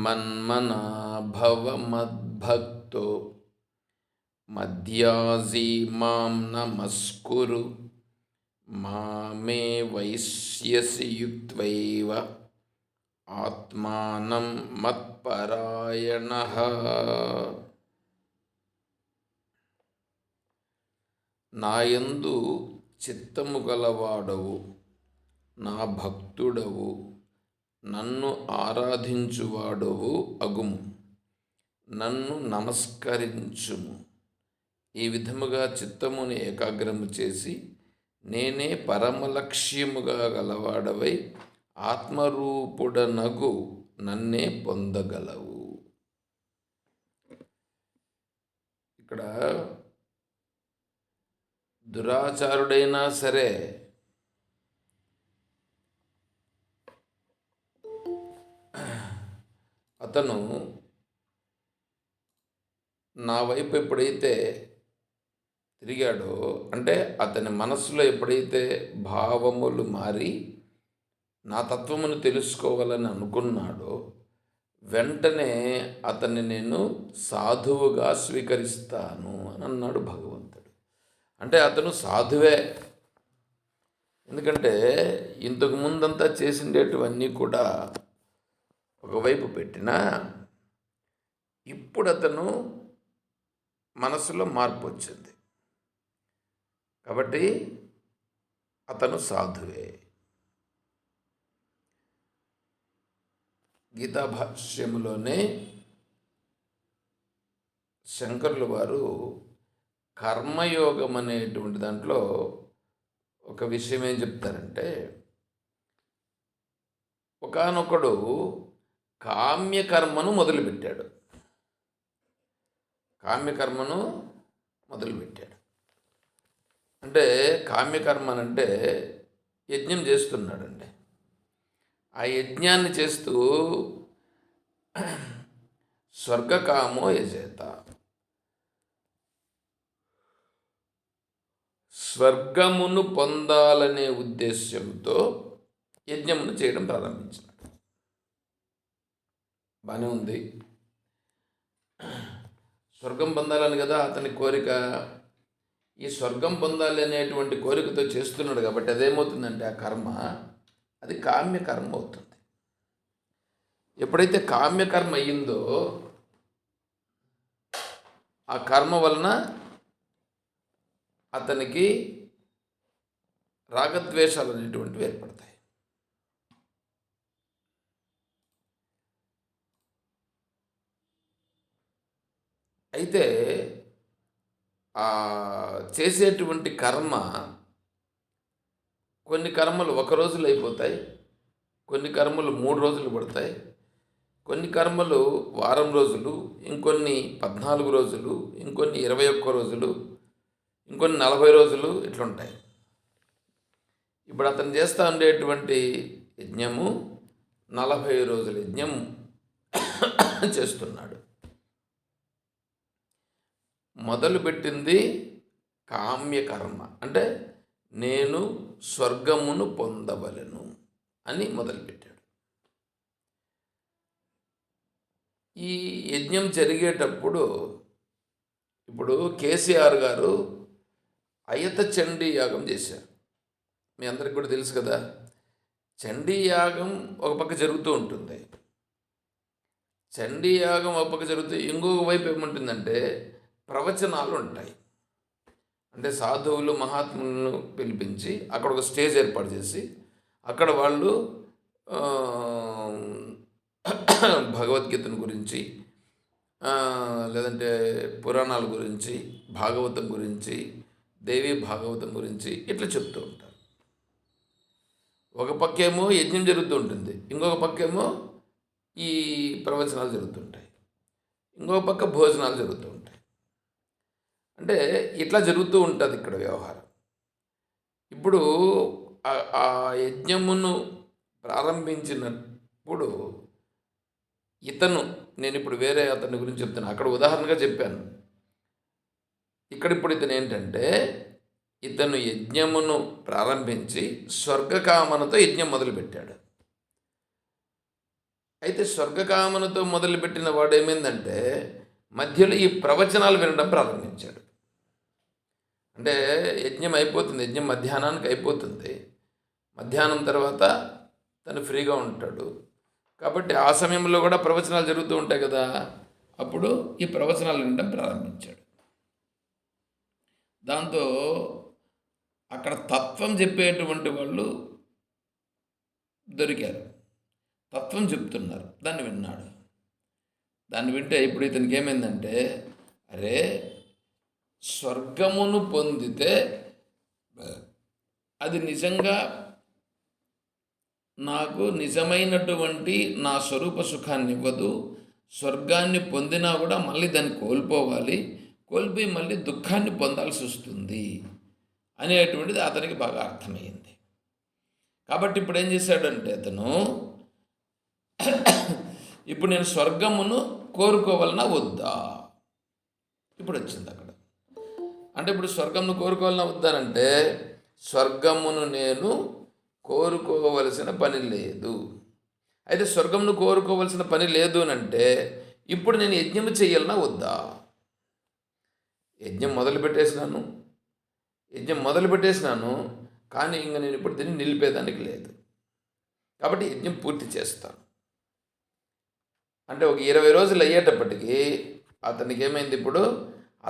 మన్మనా భవ మద్భక్తో మధ్యాజీ మాం నమస్కురు మామే వైశ్యసి యుక్త్వైవ ఆత్మానం మత్పరాయణః. నాయందు చిత్తము గలవాడవు, నా భక్తుడవు, నన్ను ఆరాధించువాడవు అగుము, నన్ను నమస్కరించుము. ఈ విధముగా చిత్తమును ఏకాగ్రము చేసి నేనే పరమలక్ష్యముగా గలవాడవై ఆత్మరూపుడనగు నన్నే పొందగలవు. ఇక్కడ దురాచారుడైనా సరే అతను నా వైపు ఎప్పుడైతే తిరిగాడో, అంటే అతని మనస్సులో ఎప్పుడైతే భావములు మారి నా తత్వమును తెలుసుకోవాలని అనుకున్నాడో, వెంటనే అతన్ని నేను సాధువుగా స్వీకరిస్తాను అని అన్నాడు భగవంతుడు. అంటే అతను సాధువే. ఎందుకంటే ఇంతకు ముందంతా చేసిండేటివన్నీ కూడా ఒకవైపు పెట్టినా ఇప్పుడు అతను మనసులో మార్పు వచ్చింది కాబట్టి అతను సాధువే. గీతా భాష్యములోనే శంకరులు వారు కర్మయోగం అనేటువంటి దాంట్లో ఒక విషయం ఏం చెప్తారంటే, ఒకానొకడు కామ్యకర్మను మొదలుపెట్టాడు. అంటే కామ్యకర్మనంటే యజ్ఞం చేస్తున్నాడండి. ఆ యజ్ఞాన్ని చేస్తూ స్వర్గకామో యజేత, స్వర్గమును పొందాలనే ఉద్దేశ్యంతో యజ్ఞమును చేయడం ప్రారంభించినాడు. బాగానే ఉంది. స్వర్గం పొందాలని కదా అతని కోరిక. ఈ స్వర్గం పొందాలి అనేటువంటి కోరికతో చేస్తున్నాడు కాబట్టి అదేమవుతుందంటే ఆ కర్మ అది కామ్యకర్మ అవుతుంది. ఎప్పుడైతే కామ్యకర్మ అయ్యిందో ఆ కర్మ వలన అతనికి రాగద్వేషాలు అనేటువంటివి ఏర్పడతాయి. అయితే ఆ చేసేటువంటి కర్మ, కొన్ని కర్మలు ఒక రోజులో అయిపోతాయి, కొన్ని కర్మలు 3 రోజులు పడతాయి, కొన్ని కర్మలు వారం రోజులు, ఇంకొన్ని 14 రోజులు, ఇంకొన్ని 21 రోజులు, ఇంకొన్ని 40 రోజులు ఇట్లుంటాయి. ఇప్పుడు అతను చేస్తూ ఉండేటువంటి యజ్ఞము 40 రోజుల యజ్ఞం చేస్తున్నాడు. మొదలుపెట్టింది కామ్యకర్మ, అంటే నేను స్వర్గమును పొందవలెను అని మొదలుపెట్టాడు. ఈ యజ్ఞం జరిగేటప్పుడు ఇప్పుడు కేసీఆర్ గారు అయత చండీ యాగం చేశారు. మీ అందరికి కూడా తెలుసు కదా. చండీ యాగం ఒక పక్క జరుగుతూ ఉంటుంది. చండీ యాగం ఒక పక్క జరుగుతూ ఇంకొక వైపు ఏముంటుందంటే ప్రవచనాలు ఉంటాయి. అంటే సాధువులు మహాత్ములను పిలిపించి అక్కడ ఒక స్టేజ్ ఏర్పాటు చేసి అక్కడ వాళ్ళు భగవద్గీతను గురించి, లేదంటే పురాణాల గురించి, భాగవతం గురించి, దేవీ భాగవతం గురించి ఇట్లా చెప్తూ ఉంటారు. ఒక పక్కేమో యజ్ఞం జరుగుతూ ఉంటుంది, ఇంకొక పక్కేమో ఈ ప్రవచనాలు జరుగుతుంటాయి, ఇంకొక పక్క భోజనాలు జరుగుతూ ఉంటాయి. అంటే ఇట్లా జరుగుతూ ఉంటుంది ఇక్కడ వ్యవహారం. ఇప్పుడు ఆ యజ్ఞమును ప్రారంభించినప్పుడు నేను ఇప్పుడు వేరే అతని గురించి చెప్తాను, అక్కడ ఉదాహరణగా చెప్పాను. ఇప్పుడు ఇతను ఏంటంటే ఇతను యజ్ఞమును ప్రారంభించి స్వర్గకామనతో యజ్ఞం మొదలుపెట్టాడు. అయితే స్వర్గకామనతో మొదలుపెట్టిన వాడు ఏమైందంటే మధ్యలో ఈ ప్రవచనాలు వినడం ప్రారంభించాడు. అంటే యజ్ఞం అయిపోతుంది, యజ్ఞం మధ్యాహ్నానికి అయిపోతుంది. మధ్యాహ్నం తర్వాత తను ఫ్రీగా ఉంటాడు కాబట్టి ఆ సమయంలో కూడా ప్రవచనాలు జరుగుతూ ఉంటాయి కదా, అప్పుడు ఈ ప్రవచనాలు వినడం ప్రారంభించాడు. దాంతో అక్కడ తత్వం చెప్పేటువంటి వాళ్ళు దొరికారు, తత్వం చెప్తున్నారు. దాన్ని విన్నాడు. దాన్ని వింటే ఇప్పుడు ఇతనికి ఏమైందంటే, అరే స్వర్గమును పొందితే అది నిజంగా నాకు నిజమైనటువంటి నా స్వరూప సుఖాన్ని ఇవ్వదు. స్వర్గాన్ని పొందినా కూడా మళ్ళీ దాన్ని కోల్పోవాలి, కోల్పోయి మళ్ళీ దుఃఖాన్ని పొందాల్సి వస్తుంది అనేటువంటిది అతనికి బాగా అర్థమైంది. కాబట్టి ఇప్పుడు ఏం చేశాడంటే అతను, ఇప్పుడు నేను స్వర్గమును కోరుకోవాలన్నా వద్దా? ఇప్పుడు వచ్చింది అక్కడ. అంటే ఇప్పుడు స్వర్గమును కోరుకోవాలన్నా వద్దానంటే, స్వర్గమును నేను కోరుకోవలసిన పని లేదు. అయితే స్వర్గమును కోరుకోవలసిన పని లేదు అని అంటే ఇప్పుడు నేను యజ్ఞం చేయాలన్నా వద్దా? యజ్ఞం మొదలు పెట్టేసినాను కానీ ఇంకా నేను ఇప్పుడు దీన్ని నిలిపేదానికి లేదు. కాబట్టి యజ్ఞం పూర్తి చేస్తాను. అంటే ఒక 20 రోజులు అయ్యేటప్పటికీ అతనికి ఏమైంది, ఇప్పుడు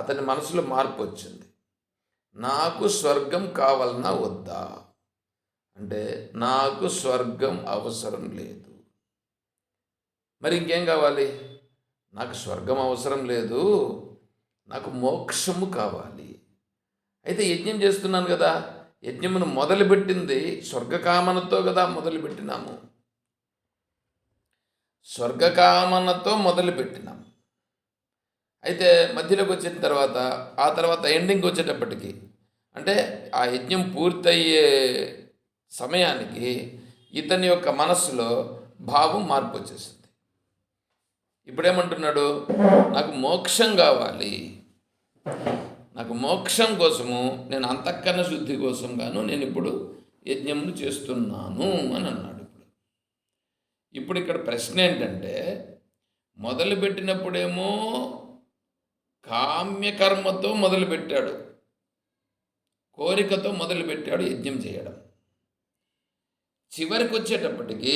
అతని మనసులో మార్పు వచ్చింది. నాకు స్వర్గం కావాలన్నా వద్దా అంటే, నాకు స్వర్గం అవసరం లేదు. మరి ఇంకేం కావాలి? నాకు స్వర్గం అవసరం లేదు, నాకు మోక్షము కావాలి. అయితే యజ్ఞం చేస్తున్నాను కదా, యజ్ఞమును మొదలుపెట్టింది స్వర్గకామనతో కదా మొదలుపెట్టినాము. స్వర్గకామనతో మొదలుపెట్టినాము. అయితే మధ్యలోకి వచ్చిన తర్వాత, ఆ తర్వాత ఎండింగ్కి వచ్చేటప్పటికి, అంటే ఆ యజ్ఞం పూర్తయ్యే సమయానికి ఇతని యొక్క మనస్సులో భావం మార్పు వచ్చేసింది. ఇప్పుడేమంటున్నాడు, నాకు మోక్షం కావాలి, నాకు మోక్షం కోసము నేను అంతఃకరణ శుద్ధి కోసం గాను నేను ఇప్పుడు యజ్ఞమును చేస్తున్నాను అని అన్నాడు. ఇప్పుడు ఇక్కడ ప్రశ్న ఏంటంటే, మొదలుపెట్టినప్పుడేమో కామ్యకర్మతో మొదలుపెట్టాడు, కోరికతో మొదలుపెట్టాడు యజ్ఞం చేయడం. చివరికి వచ్చేటప్పటికి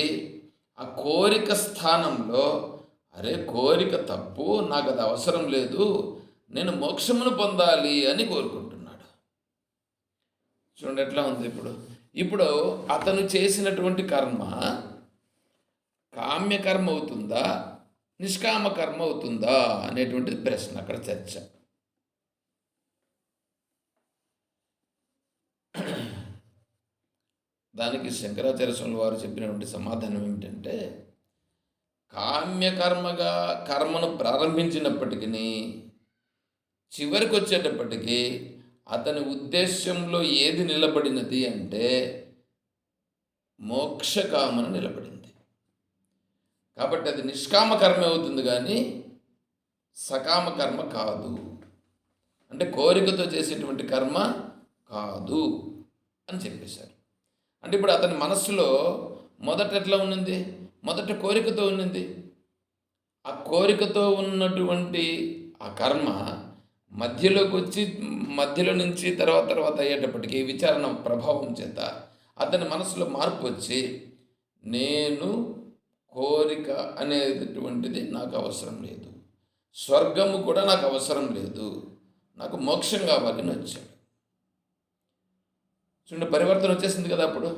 ఆ కోరిక స్థానంలో, అరే కోరిక తప్పు, నాకు అది అవసరం లేదు, నేను మోక్షమును పొందాలి అని కోరుకుంటున్నాడు. చూడండి ఎట్లా ఉంది. ఇప్పుడు అతను చేసినటువంటి కర్మ కామ్యకర్మ అవుతుందా, నిష్కామ కర్మ అవుతుందా అనేటువంటిది ప్రశ్న, అక్కడ చర్చ. దానికి శంకరాచార్య స్వామి వారు చెప్పినటువంటి సమాధానం ఏమిటంటే, కామ్యకర్మగా కర్మను ప్రారంభించినప్పటికీ చివరికి వచ్చేటప్పటికీ అతని ఉద్దేశంలో ఏది నిలబడినది అంటే మోక్షకామన నిలబడింది. కాబట్టి అది నిష్కామ కర్మ అవుతుంది కానీ సకామ కర్మ కాదు, అంటే కోరికతో చేసేటువంటి కర్మ కాదు అని చెప్పేశారు. అంటే ఇప్పుడు అతని మనస్సులో మొదట ఎట్లా ఉన్నది, మొదట కోరికతో ఉన్నది. ఆ కోరికతో ఉన్నటువంటి ఆ కర్మ మధ్యలోకి వచ్చి, మధ్యలో నుంచి తర్వాత అయ్యేటప్పటికీ విచారణ ప్రభావం చేత అతని మనసులో మార్పు వచ్చి, నేను కోరిక అనేటువంటిది నాకు అవసరం లేదు, స్వర్గము కూడా నాకు అవసరం లేదు, నాకు మోక్షం కావాలని వచ్చాడు. చూడండి, పరివర్తన వచ్చేసింది కదా. అప్పుడు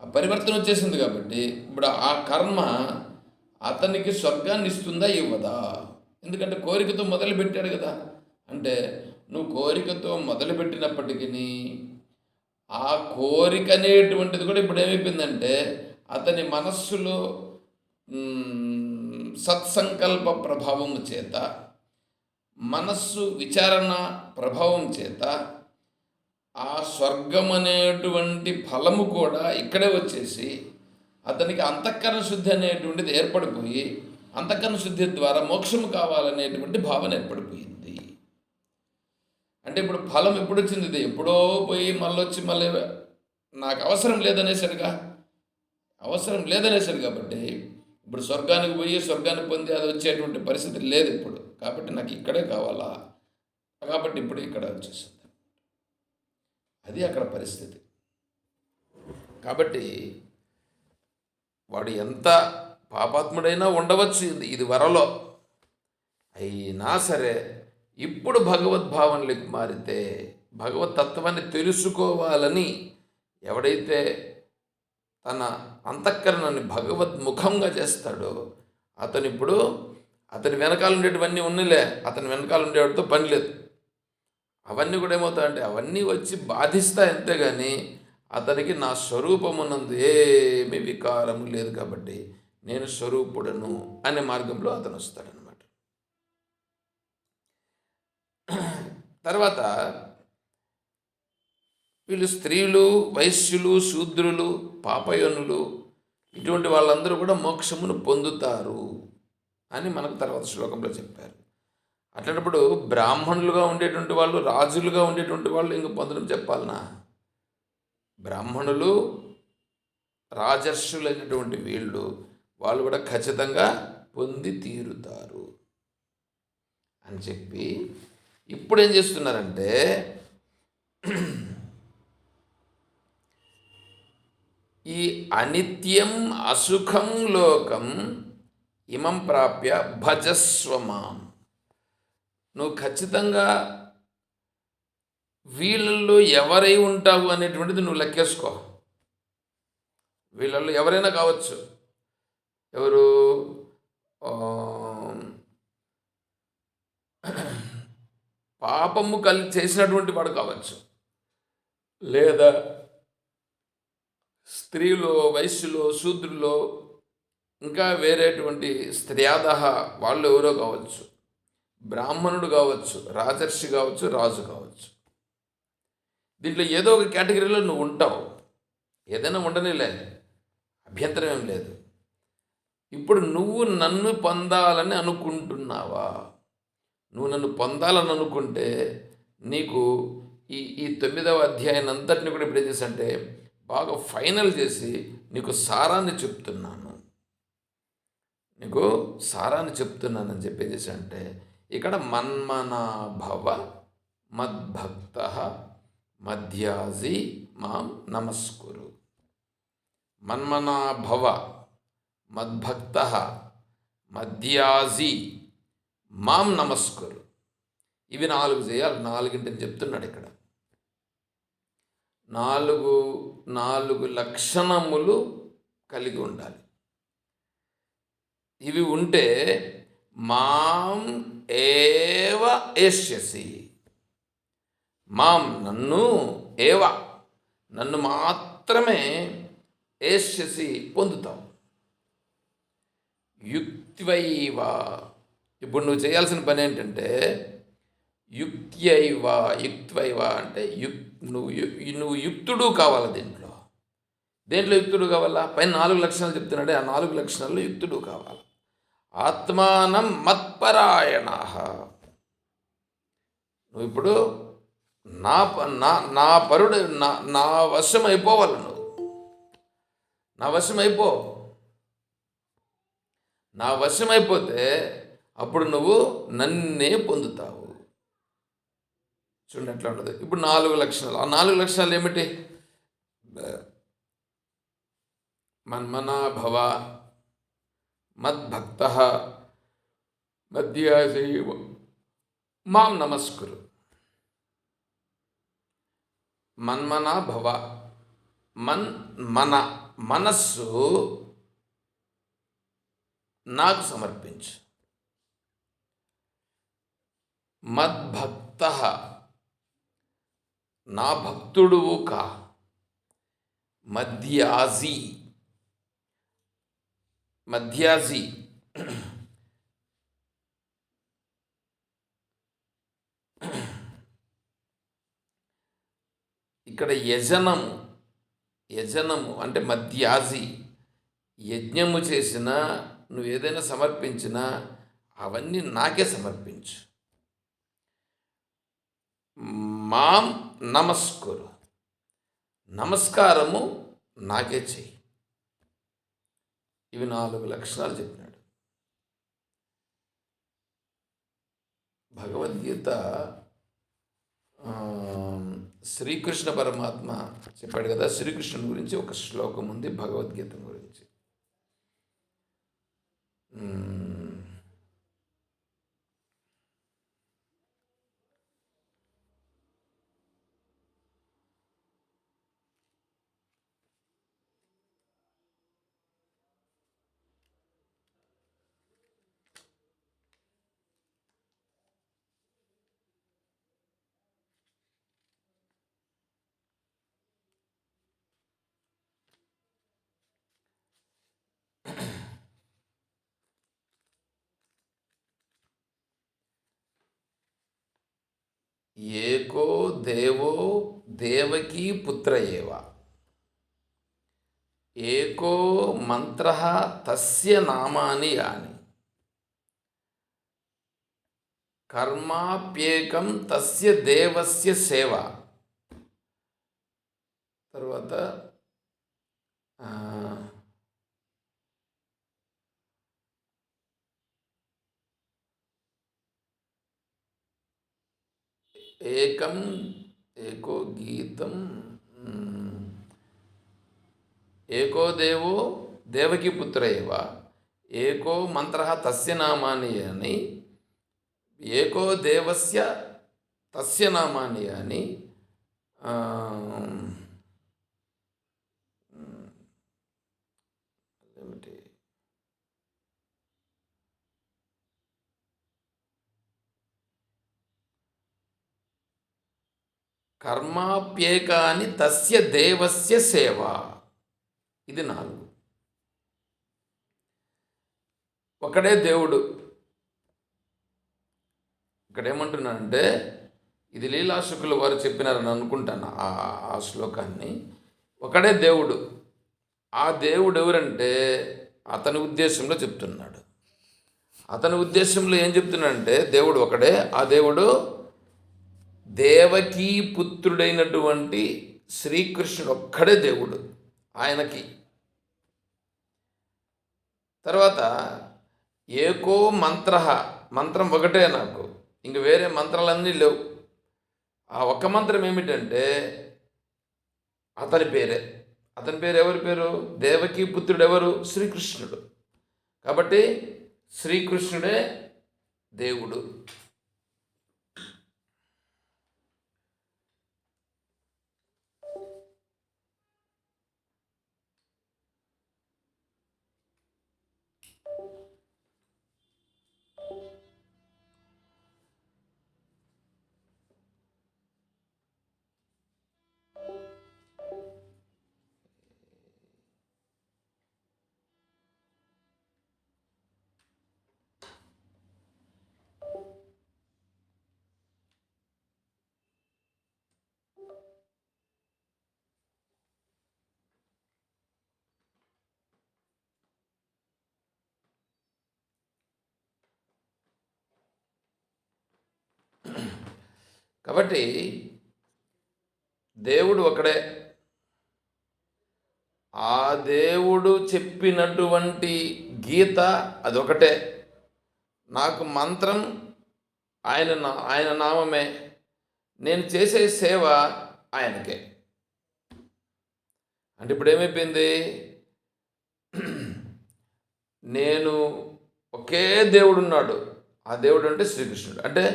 ఆ పరివర్తన వచ్చేసింది కాబట్టి ఇప్పుడు ఆ కర్మ అతనికి స్వర్గాన్ని ఇస్తుందా ఇవ్వదా? ఎందుకంటే కోరికతో మొదలుపెట్టాడు కదా. అంటే నువ్వు కోరికతో మొదలుపెట్టినప్పటికీ ఆ కోరిక అనేటువంటిది కూడా ఇప్పుడు ఏమైపోయిందంటే అతని మనస్సులో సత్సంకల్ప ప్రభావము చేత, మనస్సు విచారణ ప్రభావం చేత ఆ స్వర్గం అనేటువంటి ఫలము కూడా ఇక్కడే వచ్చేసి అతనికి అంతఃకరణ శుద్ధి అనేటువంటిది ఏర్పడిపోయి, అంతఃకరణ శుద్ధి ద్వారా మోక్షము కావాలనేటువంటి భావన ఏర్పడిపోయింది. అంటే ఇప్పుడు ఫలం ఎప్పుడు వచ్చింది? ఇది ఎప్పుడో పోయి మళ్ళీ నాకు అవసరం లేదనేసాడుగా, అవసరం లేదనేసాడు. కాబట్టి ఇప్పుడు స్వర్గానికి పోయి స్వర్గాన్ని పొంది అది వచ్చేటువంటి పరిస్థితి లేదు ఇప్పుడు. కాబట్టి నాకు ఇక్కడే కావాలా, కాబట్టి ఇప్పుడు ఇక్కడ వచ్చేసింది. అది అక్కడ పరిస్థితి. కాబట్టి వాడు ఎంత పాపాత్ముడైనా ఉండవచ్చు ఇది వరలో, అయినా సరే ఇప్పుడు భగవద్భావనలకు మారితే, భగవత్ తత్వాన్ని తెలుసుకోవాలని ఎవడైతే తన అంతఃకరణని భగవద్ముఖంగా చేస్తాడో అతను ఇప్పుడు అతని వెనకాల ఉండేటివన్నీ ఉన్నలే, అతని వెనకాల ఉండేవాడితో పని లేదు. అవన్నీ కూడా ఏమవుతాయంటే అవన్నీ వచ్చి బాధిస్తాయి అంతేగాని అతనికి నా స్వరూపమునందు ఏమి వికారము లేదు కాబట్టి నేను స్వరూపుడను అనే మార్గంలో అతను వస్తాడనమాట. తర్వాత వీళ్ళు స్త్రీలు, వైశ్యులు, శూద్రులు, పాపయోనులు ఇటువంటి వాళ్ళందరూ కూడా మోక్షమును పొందుతారు అని మనకు తర్వాత శ్లోకంలో చెప్పారు. అట్లాంటప్పుడు బ్రాహ్మణులుగా ఉండేటువంటి వాళ్ళు, రాజులుగా ఉండేటువంటి వాళ్ళు ఇంక పొందడం చెప్పాలనా? బ్రాహ్మణులు, రాజర్షులైనటువంటి వాళ్ళు కూడా ఖచ్చితంగా పొంది తీరుతారు అని చెప్పి ఇప్పుడు ఏం చేస్తున్నారంటే ఈ అనిత్యం అసుఖం లోకం ఇమం ప్రాప్య భజస్వమాం. నువ్వు ఖచ్చితంగా వీళ్ళల్లో ఎవరై ఉంటావు అనేటువంటిది నువ్వు లెక్కేసుకో. వీళ్ళల్లో ఎవరైనా కావచ్చు. ఎవరు? పాపము చేసినటువంటి వాడు కావచ్చు, లేదా స్త్రీలో, వైశ్యులో, శూద్రులో, ఇంకా వేరేటువంటి స్త్ర్యాదహ వాళ్ళు ఎవరో కావచ్చు, బ్రాహ్మణుడు కావచ్చు, రాజర్షి కావచ్చు, రాజు కావచ్చు. దీంట్లో ఏదో ఒక కేటగిరీలో నువ్వు ఉంటావు. ఏదైనా ఉండనిలే, అభ్యంతరం ఏం లేదు. ఇప్పుడు నువ్వు నన్ను పొందాలని అనుకుంటున్నావా? నువ్వు నన్ను పొందాలని అనుకుంటే నీకు ఈ 9వ అధ్యాయం అంతటిని కూడా ఇప్పుడు ఏం చేసంటే బాగా ఫైనల్ చేసి నీకు సారాన్ని చెప్తున్నానని చెప్పేసి అంటే ఇక్కడ మన్మనాభవ మద్భక్త మధ్యాజీ మాం నమస్కురు. మన్మనాభవ మద్భక్త మధ్యాజీ మాం నమస్కురు. ఇవి 4 చేయాలి. 4 చెప్తున్నాడు ఇక్కడ. 4 లక్షణములు కలిగి ఉండాలి. ఇవి ఉంటే మాం ఏవ ఏష్యసి, మాం నన్ను మాత్రమే ఏష్యసి పొందుతావు. యుక్త్వైవ, ఇప్పుడు నువ్వు చేయాల్సిన పని ఏంటంటే యుక్త్వైవ అంటే నువ్వు యుక్తుడు కావాలి. దేంట్లో యుక్తుడు కావాలా? పైన 4 లక్షణాలు చెప్తున్నాడే, ఆ 4 లక్షణాల్లో యుక్తుడు కావాలి. ఆత్మానం మత్పరాయణ. నువ్వు ఇప్పుడు నా పరుడు, నా వశం అయిపోవాలి. నా వశం అయిపో. నా వశం అయిపోతే అప్పుడు నువ్వు నన్నే పొందుతావు. చూడండి ఎట్లా ఉండదు. ఇప్పుడు 4 లక్షణాలు. ఆ 4 లక్షణాలు ఏమిటి? మన్మనాభవ మద్భక్త మధ్యాజీ మాం నమస్కురు. మన్మనాభవ, మనస్సు నాకు సమర్పించు. మద్భక్త, నా భక్తుడువు కా. మధ్యాజీ ఇక్కడ యజనము అంటే మధ్యాజీ. యజ్ఞము చేసినా నువ్వు ఏదైనా సమర్పించినా అవన్నీ నాకే సమర్పించు. మాం నమస్కురు, నమస్కారము నాకే చెయ్యి. ఇవి 4 లక్షణాలు చెప్పినాడు. భగవద్గీత శ్రీకృష్ణ పరమాత్మ చెప్పాడు కదా, శ్రీకృష్ణుని గురించి ఒక శ్లోకం ఉంది భగవద్గీత గురించి. ఏకో దేవో దేవకీ పుత్ర ఏవ, ఏకో మంత్ర తస్య నామాని యాని, కర్మాప్యేకం తస్య దేవస్య సేవ. తర్వాత ఏకం ఏకో గీతం, ఏకో దేవో దేవకి పుత్ర ఏవ, ఏకో మంత్ర తస్య నామాని అని, ఏకో దేవస్య తస్య నామాని అని, ఏమిటి కర్మాప్యేకాని తస్య దేవస్య సేవ. ఇది 4. ఒకడే దేవుడు. ఇక్కడ ఏమంటున్నానంటే, ఇది లీలాశుకులు వారు చెప్పినారని అనుకుంటాను ఆ శ్లోకాన్ని. ఒకడే దేవుడు. ఆ దేవుడు ఎవరంటే అతని ఉద్దేశంలో చెప్తున్నాడు. అతని ఉద్దేశంలో ఏం చెప్తున్నాడంటే, దేవుడు ఒకడే. ఆ దేవుడు దేవకీ పుత్రుడైనటువంటి శ్రీకృష్ణుడు ఒక్కడే దేవుడు ఆయనకి. తర్వాత ఏకో మంత్ర, మంత్రం ఒకటే నాకు, ఇంక వేరే మంత్రాలన్నీ లేవు. ఆ ఒక్క మంత్రం ఏమిటంటే అతని పేరే. అతని పేరు ఎవరి పేరు? దేవకీ పుత్రుడు ఎవరు? శ్రీకృష్ణుడు. కాబట్టి శ్రీకృష్ణుడే దేవుడు. కాబట్టి దేవుడు ఒకడే. ఆ దేవుడు చెప్పినటువంటి గీత అదొకటే. నాకు మంత్రం ఆయన నామమే. నేను చేసే సేవ ఆయనకే. అంటే ఇప్పుడు ఏమైపోయింది? నేను ఒకే దేవుడు ఉన్నాడు. ఆ దేవుడు అంటే శ్రీకృష్ణుడు. అంటే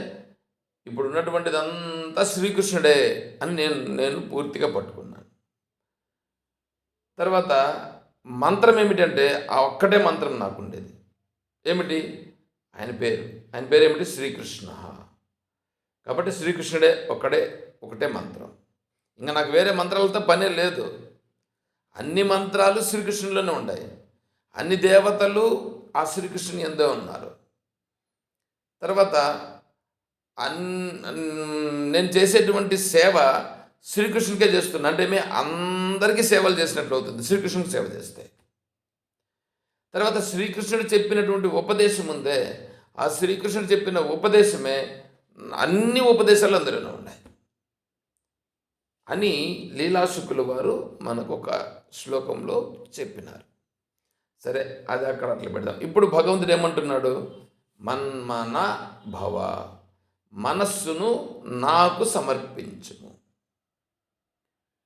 ఇప్పుడు ఉన్నటువంటిదంతా శ్రీకృష్ణుడే అని నేను పూర్తిగా పట్టుకున్నాను. తర్వాత మంత్రం ఏమిటంటే ఆ ఒక్కటే మంత్రం నాకు ఉండేది. ఏమిటి? ఆయన పేరు ఏమిటి? శ్రీకృష్ణ. కాబట్టి శ్రీకృష్ణుడే ఒకటే మంత్రం. ఇంకా నాకు వేరే మంత్రాలతో పనే లేదు. అన్ని మంత్రాలు శ్రీకృష్ణులోనే ఉన్నాయి. అన్ని దేవతలు ఆ శ్రీకృష్ణుని ఎందే ఉన్నారు. తర్వాత నేను చేసేటువంటి సేవ శ్రీకృష్ణుడికే చేస్తున్నా. అంటే అందరికీ సేవలు చేసినట్లు అవుతుంది శ్రీకృష్ణుడికి సేవ చేస్తే. తర్వాత శ్రీకృష్ణుడు చెప్పినటువంటి ఉపదేశం ఉందే, ఆ శ్రీకృష్ణుడు చెప్పిన ఉపదేశమే అన్ని ఉపదేశాలు అందరిలో ఉన్నాయి అని లీలాశుకుల వారు మనకు ఒక శ్లోకంలో చెప్పినారు. సరే, అది అక్కడ అట్లా పెడదాం. ఇప్పుడు భగవంతుడు ఏమంటున్నాడు? మన్మన భవ, మనస్సును నాకు సమర్పించుము.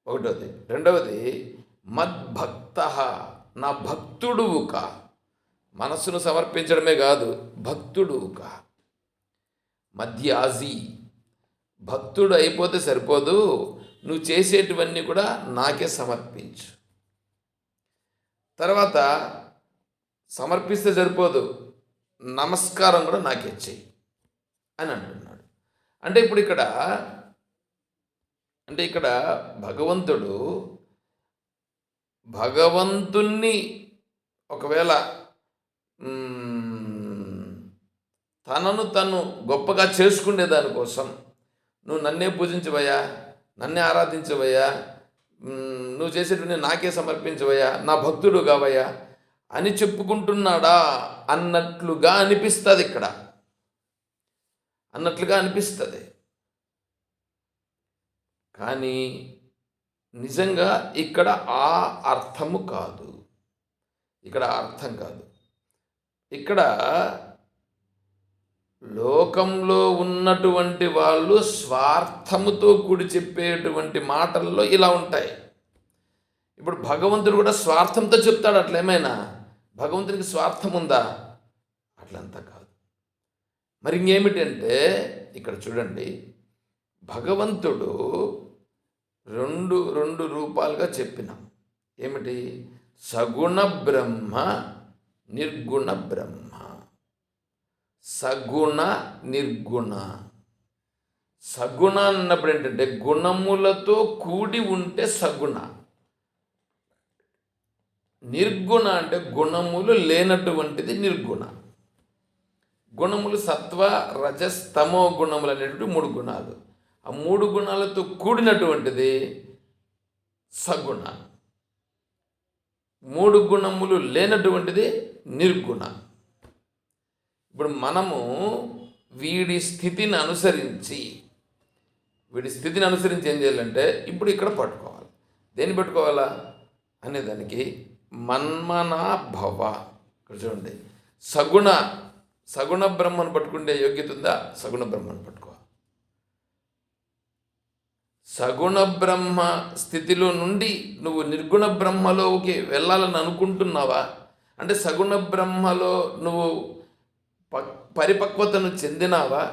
ఒకటోది. రెండవది, మద్భక్త, నా భక్తుడువు కా. మనస్సును సమర్పించడమే కాదు, భక్తుడువు కా. మధ్యాజీ, భక్తుడు అయిపోతే సరిపోదు, నువ్వు చేసేటివన్నీ కూడా నాకే సమర్పించు. తర్వాత సమర్పిస్తే సరిపోదు, నమస్కారం కూడా నాకే చెయ్యి అని అంటున్నాడు. అంటే ఇక్కడ భగవంతుడు భగవంతుణ్ణి ఒకవేళ తనను తను గొప్పగా చేసుకునే దానికోసం, నువ్వు నన్నే పూజించవయ్యా, నన్నే ఆరాధించవయ్యా, నువ్వు చేసేటువంటి నాకే సమర్పించవయ్యా, నా భక్తుడు కావయ్యా అని చెప్పుకుంటున్నాడా అన్నట్లుగా అనిపిస్తుంది. అన్నట్లుగా అనిపిస్తుంది. కానీ నిజంగా ఇక్కడ ఆ అర్థము కాదు. ఇక్కడ లోకంలో ఉన్నటువంటి వాళ్ళు స్వార్థముతో కూడి చెప్పేటువంటి మాటల్లో ఇలా ఉంటాయి. ఇప్పుడు భగవంతుడు కూడా స్వార్థంతో చెప్తాడు. అట్లేమైనా భగవంతునికి స్వార్థం ఉందా? అట్లంతా కాదు. మరి ఇంకేమిటంటే ఇక్కడ చూడండి, భగవంతుడు రెండు రూపాలుగా చెప్పినాం. ఏమిటి? సగుణ బ్రహ్మ, నిర్గుణ బ్రహ్మ. సగుణ, నిర్గుణ. సగుణ అన్నప్పుడు ఏంటంటే గుణములతో కూడి ఉంటే సగుణ. నిర్గుణ అంటే గుణములు లేనటువంటిది నిర్గుణ. గుణములు సత్వ, రజస్, తమో గుణములు అనేటువంటి 3 గుణాలు. ఆ 3 గుణాలతో కూడినటువంటిది సగుణ. 3 గుణములు లేనటువంటిది నిర్గుణ. ఇప్పుడు మనము వీడి స్థితిని అనుసరించి ఏం చేయాలంటే, ఇప్పుడు ఇక్కడ పట్టుకోవాలి. దేన్ని పట్టుకోవాలా అనేదానికి మన్మనా భవ. ఇక్కడ చూడండి, సగుణ బ్రహ్మను పట్టుకుంటే యోగ్యత ఉందా? సగుణ బ్రహ్మను పట్టుకో. సగుణ బ్రహ్మ స్థితిలో నుండి నువ్వు నిర్గుణ బ్రహ్మలోకి వెళ్ళాలని అనుకుంటున్నావా? అంటే సగుణ బ్రహ్మలో నువ్వు పరిపక్వతను చెందినావా?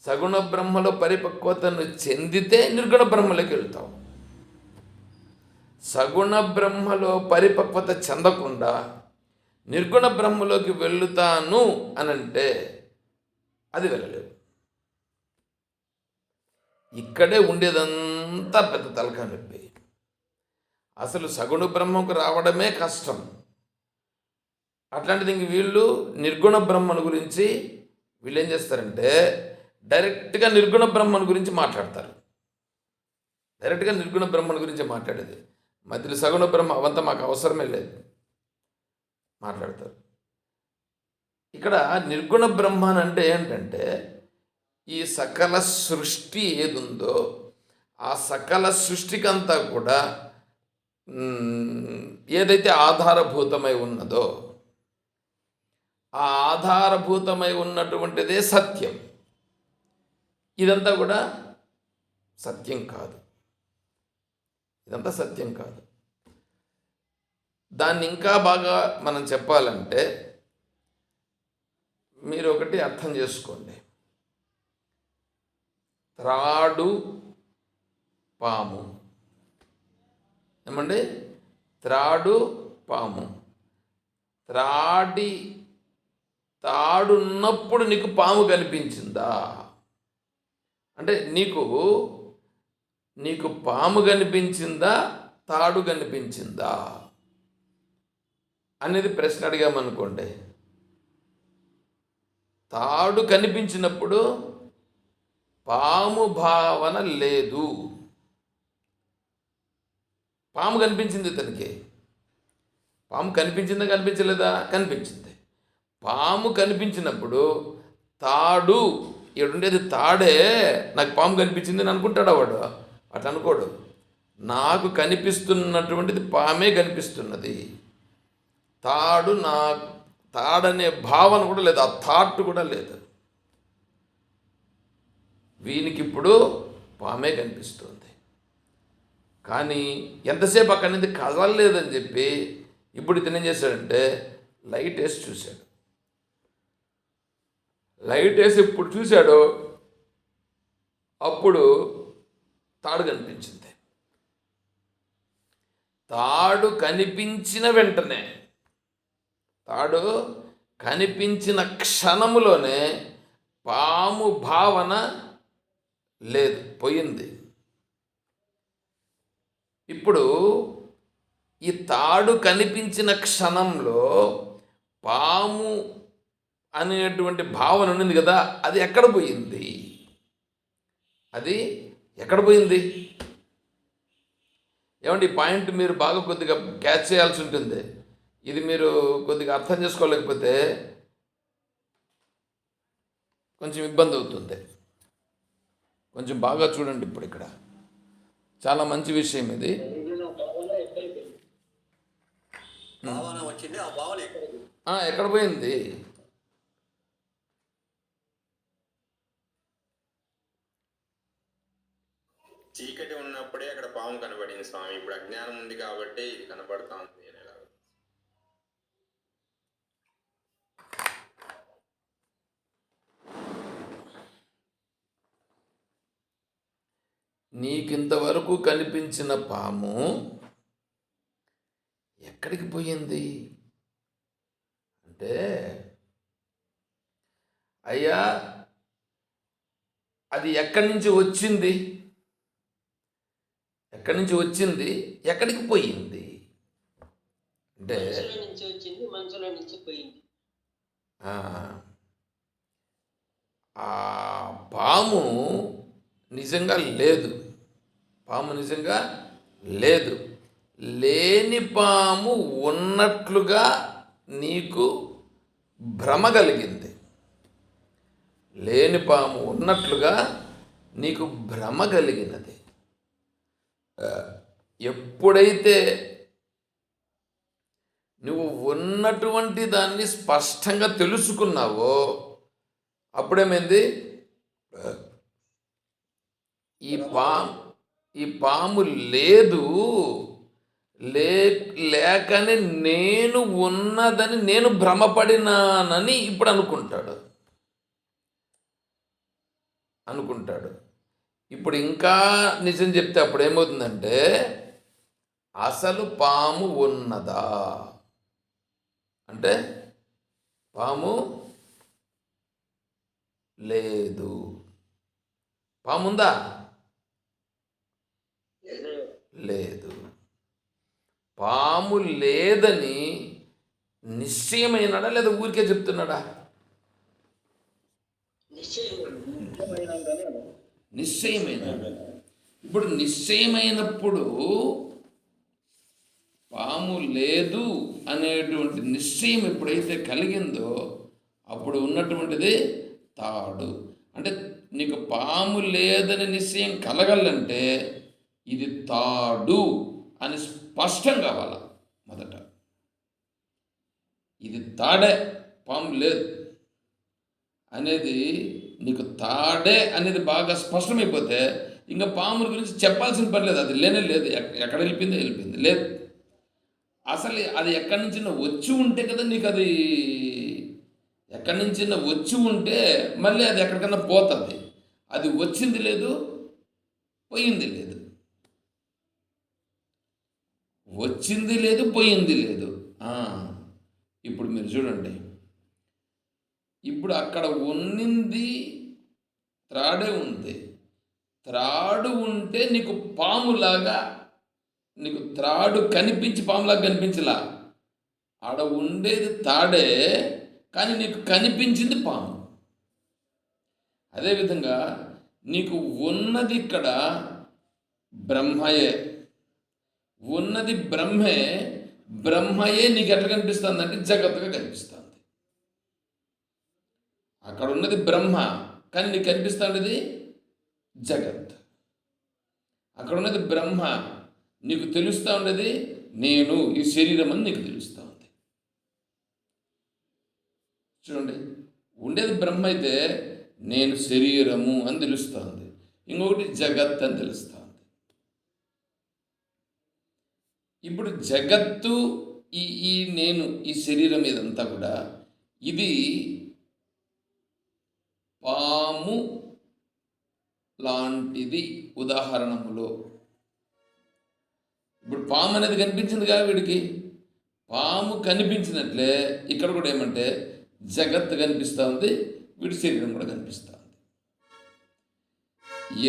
సగుణ బ్రహ్మలో పరిపక్వతను చెందితే నిర్గుణ బ్రహ్మలోకి వెళ్తావు. సగుణ బ్రహ్మలో పరిపక్వత చెందకుండా నిర్గుణ బ్రహ్మలోకి వెళుతాను అనంటే అది వెళ్ళలేవు. ఇక్కడే ఉండేదంతా పెద్ద తలకాయ నొప్పి. అసలు సగుణ బ్రహ్మకు రావడమే కష్టం. అట్లాంటిది ఇంక వీళ్ళు నిర్గుణ బ్రహ్మను గురించి వీళ్ళు ఏం చేస్తారంటే డైరెక్ట్గా నిర్గుణ బ్రహ్మను గురించి మాట్లాడతారు. డైరెక్ట్గా నిర్గుణ బ్రహ్మను గురించి మాట్లాడేది, మధ్యలో సగుణ బ్రహ్మ అవంతా మాకు అవసరమే లేదు మాట్లాడతారు. ఇక్కడ నిర్గుణ బ్రహ్మన్ అంటే ఏంటంటే, ఈ సకల సృష్టి ఏదుందో ఆ సకల సృష్టికంతా కూడా ఏదైతే ఆధారభూతమై ఉన్నదో ఆ ఆధారభూతమై ఉన్నటువంటిదే సత్యం. ఇదంతా కూడా సత్యం కాదు. ఇదంతా సత్యం కాదు. దాన్ని ఇంకా బాగా మనం చెప్పాలంటే మీరు ఒకటి అర్థం చేసుకోండి. త్రాడు పాము. ఏమండి? త్రాడు పాము. తాడున్నప్పుడు నీకు పాము కనిపించిందా? అంటే నీకు పాము కనిపించిందా, తాడు కనిపించిందా అనేది ప్రశ్న అడిగామనుకోండి. తాడు కనిపించినప్పుడు పాము భావన లేదు. పాము కనిపించింది తనకి. పాము కనిపించిందా కనిపించలేదా? కనిపించింది. పాము కనిపించినప్పుడు తాడు ఏడుండేది తాడే, నాకు పాము కనిపించింది అని అనుకుంటాడా వాడు? అట్లా అనుకోడు. నాకు కనిపిస్తున్నటువంటిది పామే కనిపిస్తున్నది. తాడనే భావన కూడా లేదు, ఆ థాట్ కూడా లేదు. వీనికి ఇప్పుడు పామే కనిపిస్తుంది. కానీ ఎంతసేపు అక్కడి నుంచి కదలలేదని చెప్పి ఇప్పుడు ఇతను ఏం చేశాడంటే లైట్ వేసి చూశాడు. లైట్ వేసి ఇప్పుడు చూశాడు, అప్పుడు తాడు కనిపించింది. తాడు కనిపించిన వెంటనే, తాడు కనిపించిన క్షణములోనే పాము భావన లేదు, పోయింది. ఇప్పుడు ఈ తాడు కనిపించిన క్షణంలో పాము అనేటువంటి భావన ఉంది కదా, అది ఎక్కడ పోయింది? అది ఎక్కడ పోయింది? ఏమంటే ఈ పాయింట్ మీరు బాగా కొద్దిగా క్యాచ్ చేయాల్సి ఉంటుంది. ఇది మీరు కొద్దిగా అర్థం చేసుకోలేకపోతే కొంచెం ఇబ్బంది అవుతుంది. కొంచెం బాగా చూడండి. ఇప్పుడు ఇక్కడ చాలా మంచి విషయం ఇది. ఎక్కడ పోయింది? చీకటి ఉన్నప్పుడే అక్కడ పాము కనబడింది స్వామి. ఇప్పుడు అజ్ఞానం ఉంది కాబట్టి ఇది కనబడతా ఉంది. నీకింతవరకు కనిపించిన పాము ఎక్కడికి పోయింది అంటే, అయ్యా అది ఎక్కడి నుంచి వచ్చింది, ఎక్కడి నుంచి వచ్చింది, ఎక్కడికి పోయింది అంటే ఆ పాము నిజంగా లేదు. పాము నిజంగా లేదు. లేని పాము ఉన్నట్లుగా నీకు భ్రమ కలిగింది. లేని పాము ఉన్నట్లుగా నీకు భ్రమ కలిగినది. ఎప్పుడైతే నువ్వు ఉన్నటువంటి దాన్ని స్పష్టంగా తెలుసుకున్నావో అప్పుడేమైంది? ఈ పాము లేదు, లేకనే నేను ఉన్నదని నేను భ్రమపడినానని ఇప్పుడు అనుకుంటాడు. ఇప్పుడు ఇంకా నిజం చెప్తే అప్పుడు ఏమవుతుందంటే, అసలు పాము ఉన్నదా అంటే పాము లేదు. పాముందా? లేదు. పాము లేదని నిశ్చయమైనాడా లేదా ఊరికే చెప్తున్నాడా? నిశ్చయమైనాడు. ఇప్పుడు నిశ్చయమైనప్పుడు పాము లేదు అనేటువంటి నిశ్చయం ఎప్పుడైతే కలిగిందో అప్పుడు ఉన్నటువంటిది తాడు. అంటే నీకు పాము లేదని నిశ్చయం కలగాలంటే ఇది తాడు అని స్పష్టం కావాలా. మొదట ఇది తాడే, పాము లేదు అనేది నీకు తాడే అనేది బాగా స్పష్టమైపోతే ఇంకా పాముల గురించి చెప్పాల్సిన పని లేదు. అది లేనే లేదు. ఎక్కడ వెళ్ళిపోయింది లేదు. అసలు అది ఎక్కడి నుంచి వచ్చి ఉంటే కదా నీకు, అది ఎక్కడి నుంచి వచ్చి ఉంటే మళ్ళీ అది ఎక్కడికన్నా పోతుంది. అది వచ్చింది లేదు, పోయింది లేదు. వచ్చింది లేదు, పోయింది లేదు. ఇప్పుడు మీరు చూడండి, ఇప్పుడు అక్కడ ఉన్నింది త్రాడే ఉంది. త్రాడు ఉంటే నీకు పాములాగా, నీకు త్రాడు కనిపించి పాములాగా కనిపించలా. ఆడ ఉండేది తాడే, కానీ నీకు కనిపించింది పాము. అదేవిధంగా నీకు ఉన్నది ఇక్కడ బ్రహ్మయే. ఉన్నది బ్రహ్మయే నీకు ఎట్లా కనిపిస్తుంది అంటే జగత్తుగా కనిపిస్తుంది. అక్కడ ఉన్నది బ్రహ్మ, కానీ నీకు కనిపిస్తున్నది జగత్. అక్కడ ఉన్నది బ్రహ్మ, నీకు తెలుస్తూ ఉండేది నేను, ఈ శరీరం అని నీకు తెలుస్తూ ఉంది. చూడండి, ఉండేది బ్రహ్మ అయితే నేను శరీరము అని తెలుస్తుంది, ఇంకొకటి జగత్ అని తెలుస్తుంది. ఇప్పుడు జగత్తు ఈ ఈ నేను ఈ శరీరం ఇదంతా కూడా ఇది పాము లాంటిది. ఉదాహరణములో ఇప్పుడు పాము అనేది కనిపించింది కదా వీడికి, పాము కనిపించినట్లే ఇక్కడ కూడా ఏమంటే జగత్తు కనిపిస్తూ ఉంది, వీడి శరీరం కూడా కనిపిస్తూ ఉంది.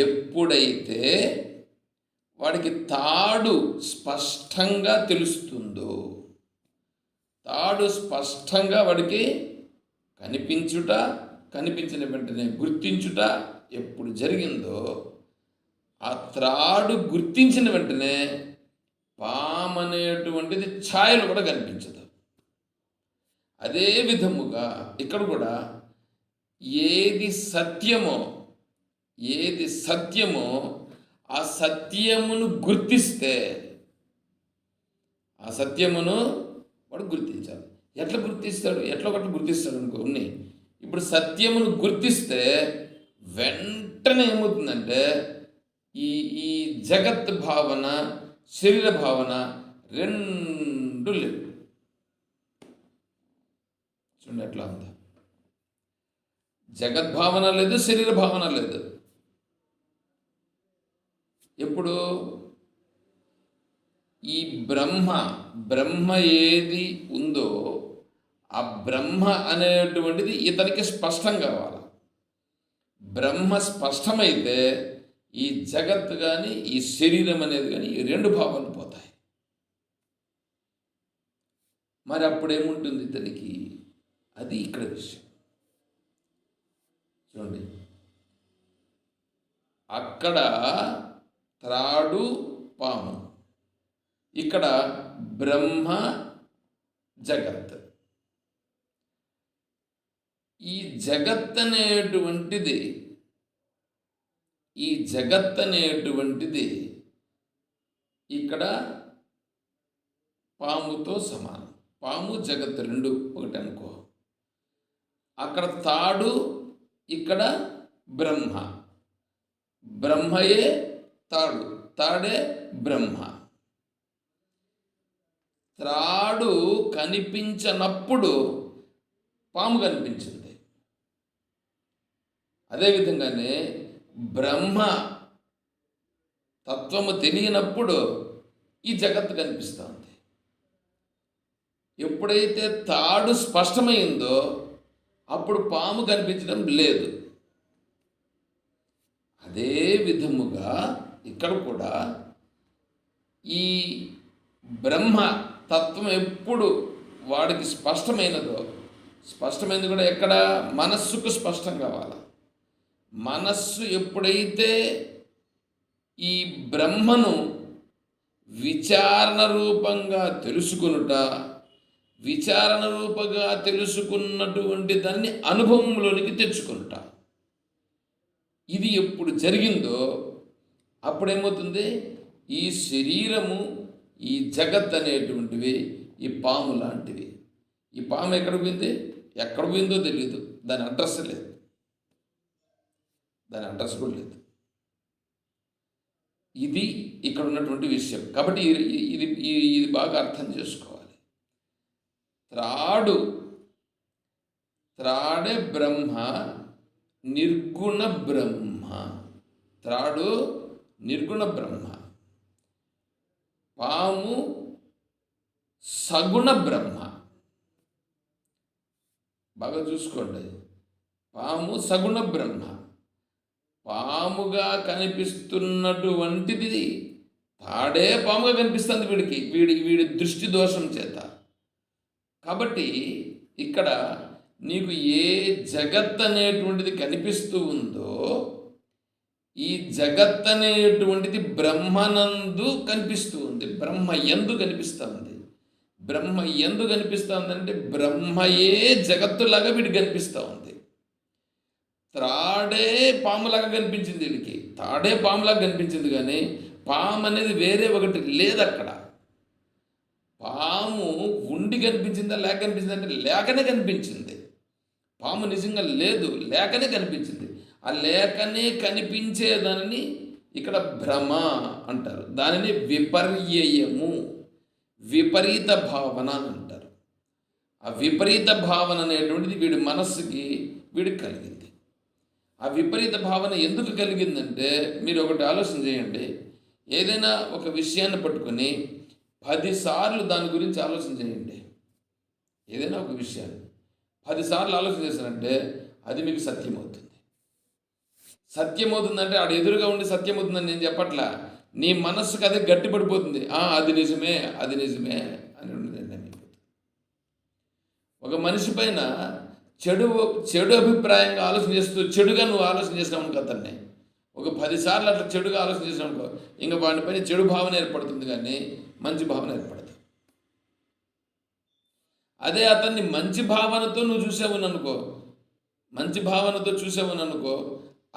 ఎప్పుడైతే వాడికి తాడు స్పష్టంగా తెలుస్తుందో, తాడు స్పష్టంగా వాడికి కనిపించుట, కనిపించిన వెంటనే గుర్తించుట ఎప్పుడు జరిగిందో, ఆ త్రాడు గుర్తించిన వెంటనే పాము అనేటువంటిది ఛాయలు కూడా కనిపించదు. అదే విధముగా ఇక్కడ కూడా ఏది సత్యమో ఆ సత్యమును గుర్తిస్తే, ఆ సత్యమును వాడు గుర్తించాలి. ఎట్లా గుర్తిస్తాడు? ఎట్లా ఒకటి గుర్తిస్తాడు అనుకో ఉన్నాయి. ఇప్పుడు సత్యమును గుర్తిస్తే వెంటనే ఏమవుతుందంటే ఈ ఈ జగత్ భావన, శరీర భావన రెండు లేవు. చూడండి ఎట్లా ఉందా, జగద్భావన లేదు, శరీర భావన లేదు. ఎప్పుడు ఈ బ్రహ్మ ఏది ఉందో ఆ బ్రహ్మ అనేటువంటిది ఇతనికి స్పష్టం కావాలి. బ్రహ్మ స్పష్టమైతే ఈ జగత్ కానీ ఈ శరీరం అనేది కానీ ఈ రెండు భావాలు పోతాయి. మరి అప్పుడేముంటుంది ఇతనికి? అది ఇక్కడ విషయం. చూడండి, అక్కడ త్రాడు పాము, ఇక్కడ బ్రహ్మ జగత్. ఈ జగత్ అనేటువంటిది ఇక్కడ పాముతో సమానం. పాము జగత్ రెండు ఒకటి అనుకో. అక్కడ తాడు, ఇక్కడ బ్రహ్మ. బ్రహ్మయే తాడు, తాడే బ్రహ్మ. త్రాడు కనిపించనప్పుడు పాము కనిపించింది. అదేవిధంగానే బ్రహ్మ తత్వము తెలియనప్పుడు ఈ జగత్తు కనిపిస్తుంది. ఎప్పుడైతే తాడు స్పష్టమైందో అప్పుడు పాము కనిపించడం లేదు. అదే విధముగా ఇక్కడ కూడా ఈ బ్రహ్మ తత్వం ఎప్పుడు వాడికి స్పష్టమైనది కూడా ఎక్కడ? మనస్సుకు స్పష్టం కావాలి. మనస్సు ఎప్పుడైతే ఈ బ్రహ్మను విచారణ రూపంగా తెలుసుకున్నటువంటి దాన్ని అనుభవంలోనికి తెచ్చుకునుట, ఇది ఎప్పుడు జరిగిందో అప్పుడేమవుతుంది? ఈ శరీరము, ఈ జగత్ అనేటువంటివి ఈ పాము లాంటివి. ఈ పాము ఎక్కడ పోయిందో తెలియదు, దాని అడ్రస్ కూడా లేదు. ఇది ఇక్కడ ఉన్నటువంటి విషయం. కాబట్టి ఇది బాగా అర్థం చేసుకోవాలి. త్రాడే బ్రహ్మ, నిర్గుణ బ్రహ్మ. త్రాడు నిర్గుణ బ్రహ్మ, పాము సగుణ బ్రహ్మ. బాగా చూసుకోండి, పాము సగుణ బ్రహ్మ. పాముగా కనిపిస్తున్నటువంటిది తాడే పాముగా కనిపిస్తుంది వీడి దృష్టి దోషం చేత. కాబట్టి ఇక్కడ నీకు ఏ జగత్ అనేటువంటిది కనిపిస్తూ ఉందో ఈ జగత్ అనేటువంటిది బ్రహ్మనందు కనిపిస్తూ ఉంది, బ్రహ్మ యందు కనిపిస్తుంది. బ్రహ్మ యందు కనిపిస్తుంది అంటే బ్రహ్మయే జగత్తులాగా వీడికి కనిపిస్తూ ఉంది. త్రాడే పాములాగా కనిపించింది వీడికి, తాడే పాములాగా కనిపించింది. కానీ పాము అనేది వేరే ఒకటి లేదు అక్కడ. పాము ఉండి కనిపించిందా లేక కనిపించింది అంటే లేకనే కనిపించింది. పాము నిజంగా లేదు, లేకనే కనిపించింది. ఆ లేకనే కనిపించేదానిని ఇక్కడ భ్రమ అంటారు. దానిని విపర్యయము, విపరీత భావన అని అంటారు. ఆ విపరీత భావన అనేటువంటిది వీడి మనస్సుకి వీడికి కలిగింది. ఆ విపరీత భావన ఎందుకు కలిగిందంటే, మీరు ఒకటి ఆలోచన చేయండి. ఏదైనా ఒక విషయాన్ని పట్టుకొని 10 సార్లు దాని గురించి ఆలోచన చేయండి. ఏదైనా ఒక విషయాన్ని 10 సార్లు ఆలోచన చేశారంటే అది మీకు సత్యమవుతుంది. సత్యమవుతుందంటే ఆడ ఎదురుగా ఉండి సత్యమవుతుందని నేను చెప్పట్లా. నీ మనస్సుకు అదే గట్టిపడిపోతుంది. అది నిజమే, అది నిజమే అని నిర్ణయం అయిపోతుంది. ఒక మనిషి పైన చెడు అభిప్రాయంగా ఆలోచన చేస్తూ చెడుగా నువ్వు ఆలోచన చేసినావు అనుకో, అతన్ని ఒక 10 సార్లు అట్లా చెడుగా ఆలోచన చేసినావు అనుకో, ఇంకా వాడిపైన చెడు భావన ఏర్పడుతుంది కానీ మంచి భావన ఏర్పడదు. అదే అతన్ని మంచి భావనతో నువ్వు చూసావుననుకో, మంచి భావనతో చూసావుననుకో,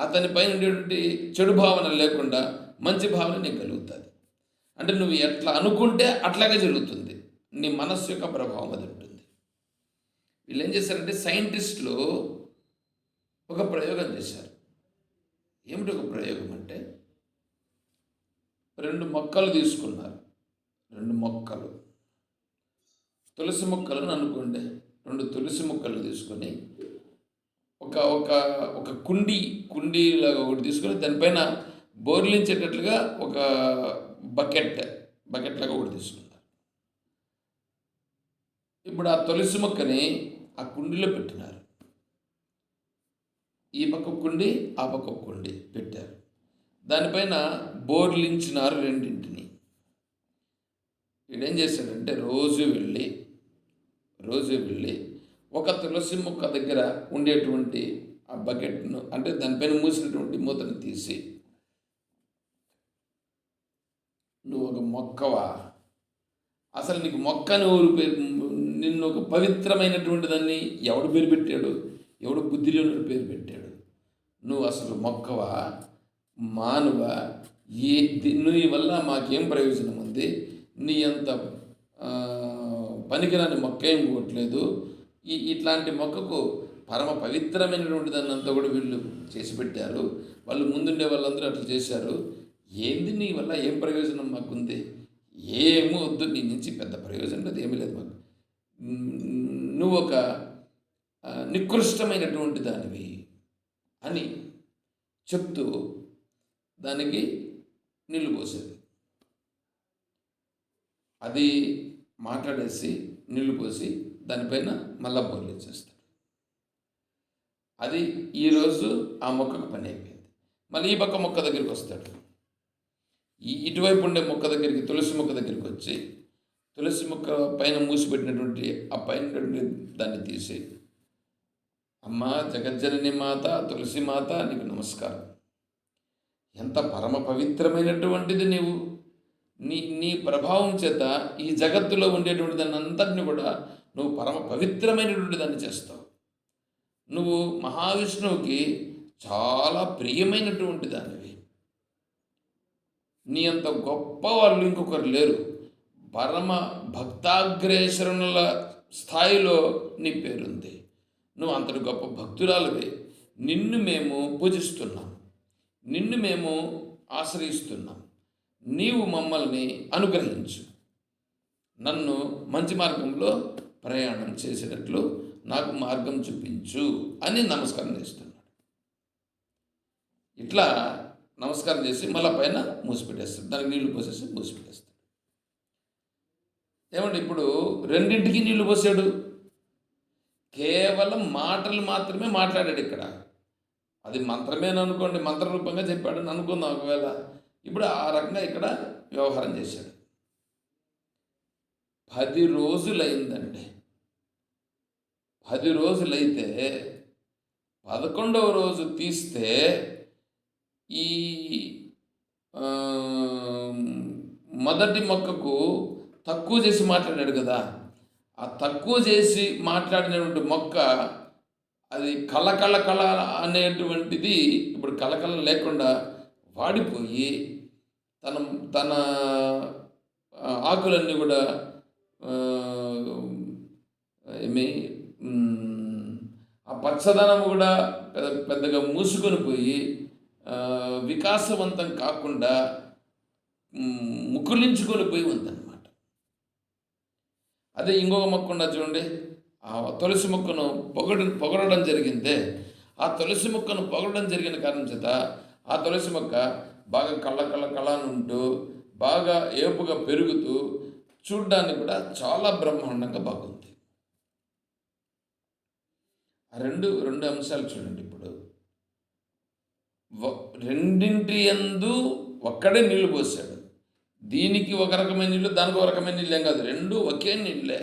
అతని పైన ఉండేటువంటి చెడు భావన లేకుండా మంచి భావన నీకు కలుగుతుంది. అంటే నువ్వు ఎట్లా అనుకుంటే అట్లాగే జరుగుతుంది. నీ మనస్సు యొక్క ప్రభావం అది ఉంటుంది. వీళ్ళు ఏం చేశారంటే, సైంటిస్టులు ఒక ప్రయోగం చేశారు. ఏమిటి ఒక ప్రయోగం అంటే, 2 మొక్కలు తీసుకున్నారు. 2 మొక్కలు, తులసి మొక్కలను అనుకోండి. 2 తులసి మొక్కలు తీసుకొని ఒక ఒక ఒక కుండీలాగా ఒకటి తీసుకొని దానిపైన బోర్లించేటట్లుగా ఒక బకెట్ లాగా ఒకటి తీసుకున్నారు. ఇప్పుడు ఆ తులసి మొక్కని ఆ కుండీలో పెట్టినారు. ఈ పక్క కుండి, ఆ పక్క కుండి పెట్టారు. దానిపైన బోర్లించినారు రెండింటిని. వీడేం చేశాడంటే, రోజు వెళ్ళి ఒక తులసి మొక్క దగ్గర ఉండేటువంటి ఆ బకెట్ను, అంటే దానిపైన మూసినటువంటి మూతను తీసి, నువ్వు ఒక మొక్కవా, అసలు నీకు మొక్క అని నిన్ను ఒక పవిత్రమైనటువంటి దాన్ని ఎవడు పేరు పెట్టాడు, ఎవడు బుద్ధిలో పేరు పెట్టాడు, నువ్వు అసలు మొక్కవా, మానువా, నీ వల్ల మాకేం ప్రయోజనం ఉంది, నీ అంత పనికిరాని మొక్క ఏం పోవట్లేదు, ఇట్లాంటి మొక్కకు పరమ పవిత్రమైనటువంటి దాన్ని అంతా కూడా వీళ్ళు చేసి పెట్టారు, వాళ్ళు ముందుండే వాళ్ళందరూ అట్లా చేశారు, ఏంది నీ వల్ల ఏం ప్రయోజనం మాకుంది, ఏమీ వద్దు, నీ నుంచి పెద్ద ప్రయోజనం లేదు, ఏమీ లేదు మాకు, నువ్వు ఒక నికృష్టమైనటువంటి దానివి అని చెప్తూ దానికి నీళ్ళు పోసేది. అది మాట్లాడేసి నీళ్లు పోసి దానిపైన మళ్ళా బోర్లించేస్తాడు. అది ఈరోజు ఆ మొక్కకు పని అయిపోయింది. మళ్ళీ ఈ పక్క మొక్క దగ్గరికి వస్తాడు. ఇటువైపు ఉండే మొక్క దగ్గరికి, తులసి మొక్క దగ్గరికి వచ్చి, తులసి మొక్క పైన మూసిపెట్టినటువంటి ఆ పైన దాన్ని తీసి, అమ్మ జగజ్జనని మాత, తులసి మాత, నీకు నమస్కారం, ఎంత పరమ పవిత్రమైనటువంటిది నీవు, నీ ప్రభావం చేత ఈ జగత్తులో ఉండేటువంటి దాన్ని అంతటిని కూడా నువ్వు పరమ పవిత్రమైనటువంటి దాన్ని చేస్తావు. నువ్వు మహావిష్ణువుకి చాలా ప్రియమైనటువంటి దానివి. నీ అంత గొప్ప వాళ్ళు ఇంకొకరు లేరు. పరమ భక్తాగ్రేసరుల స్థాయిలో నీ పేరుంది. నువ్వు అంతటి గొప్ప భక్తురాలువే. నిన్ను మేము పూజిస్తున్నాం, నిన్ను మేము ఆశ్రయిస్తున్నాం. నీవు మమ్మల్ని అనుగ్రహించు, నన్ను మంచి మార్గంలో ప్రయాణం చేసేటట్లు నాకు మార్గం చూపించు అని నమస్కారం చేస్తున్నాడు. ఇట్లా నమస్కారం చేసి మళ్ళీ పైన మూసిపెట్టేస్తాడు, దానికి నీళ్లు పోసేసి మూసిపెట్టేస్తాడు. ఏమంటే ఇప్పుడు రెండింటికి నీళ్లు పోసాడు, కేవలం మాటలు మాత్రమే మాట్లాడాడు. ఇక్కడ అది మంత్రమేననుకోండి, మంత్రరూపంగా చెప్పాడని అనుకుందాం ఒకవేళ. ఇప్పుడు ఆ రకంగా ఇక్కడ వ్యవహారం చేశాడు. 10 రోజులైందండి. 10 రోజులైతే 11వ రోజు తీస్తే ఈ మొదటి మొక్కకు తక్కువ చేసి మాట్లాడాడు కదా, ఆ తక్కువ చేసి మాట్లాడినటువంటి మొక్క అది కళ అనేటువంటిది ఇప్పుడు కళ లేకుండా వాడిపోయి తన ఆకులన్నీ కూడా ఆ పచ్చదనం కూడా పెద్దగా మూసుకొని పోయి వికాసవంతం కాకుండా ముకులించుకొని పోయి ఉందన్నమాట. అదే ఇంకొక మొక్క ఉన్నది చూడండి, ఆ తులసి మొక్కను పొగడడం జరిగిందే, ఆ తులసి మొక్కను పొగడడం జరిగిన కారణం చేత ఆ తులసి మొక్క బాగా కళ్ళ బాగా ఏపుగా పెరుగుతూ చూడ్డానికి కూడా చాలా బ్రహ్మాండంగా బాగుంది. రెండు అంశాలు చూడండి. ఇప్పుడు రెండింటి యందు ఒక్కడే నీళ్లు పోసాడు. దీనికి ఒక రకమైన నీళ్ళు, దానికి ఒక రకమైన నీళ్ళు ఏం కాదు, రెండు ఒకే నీళ్ళే.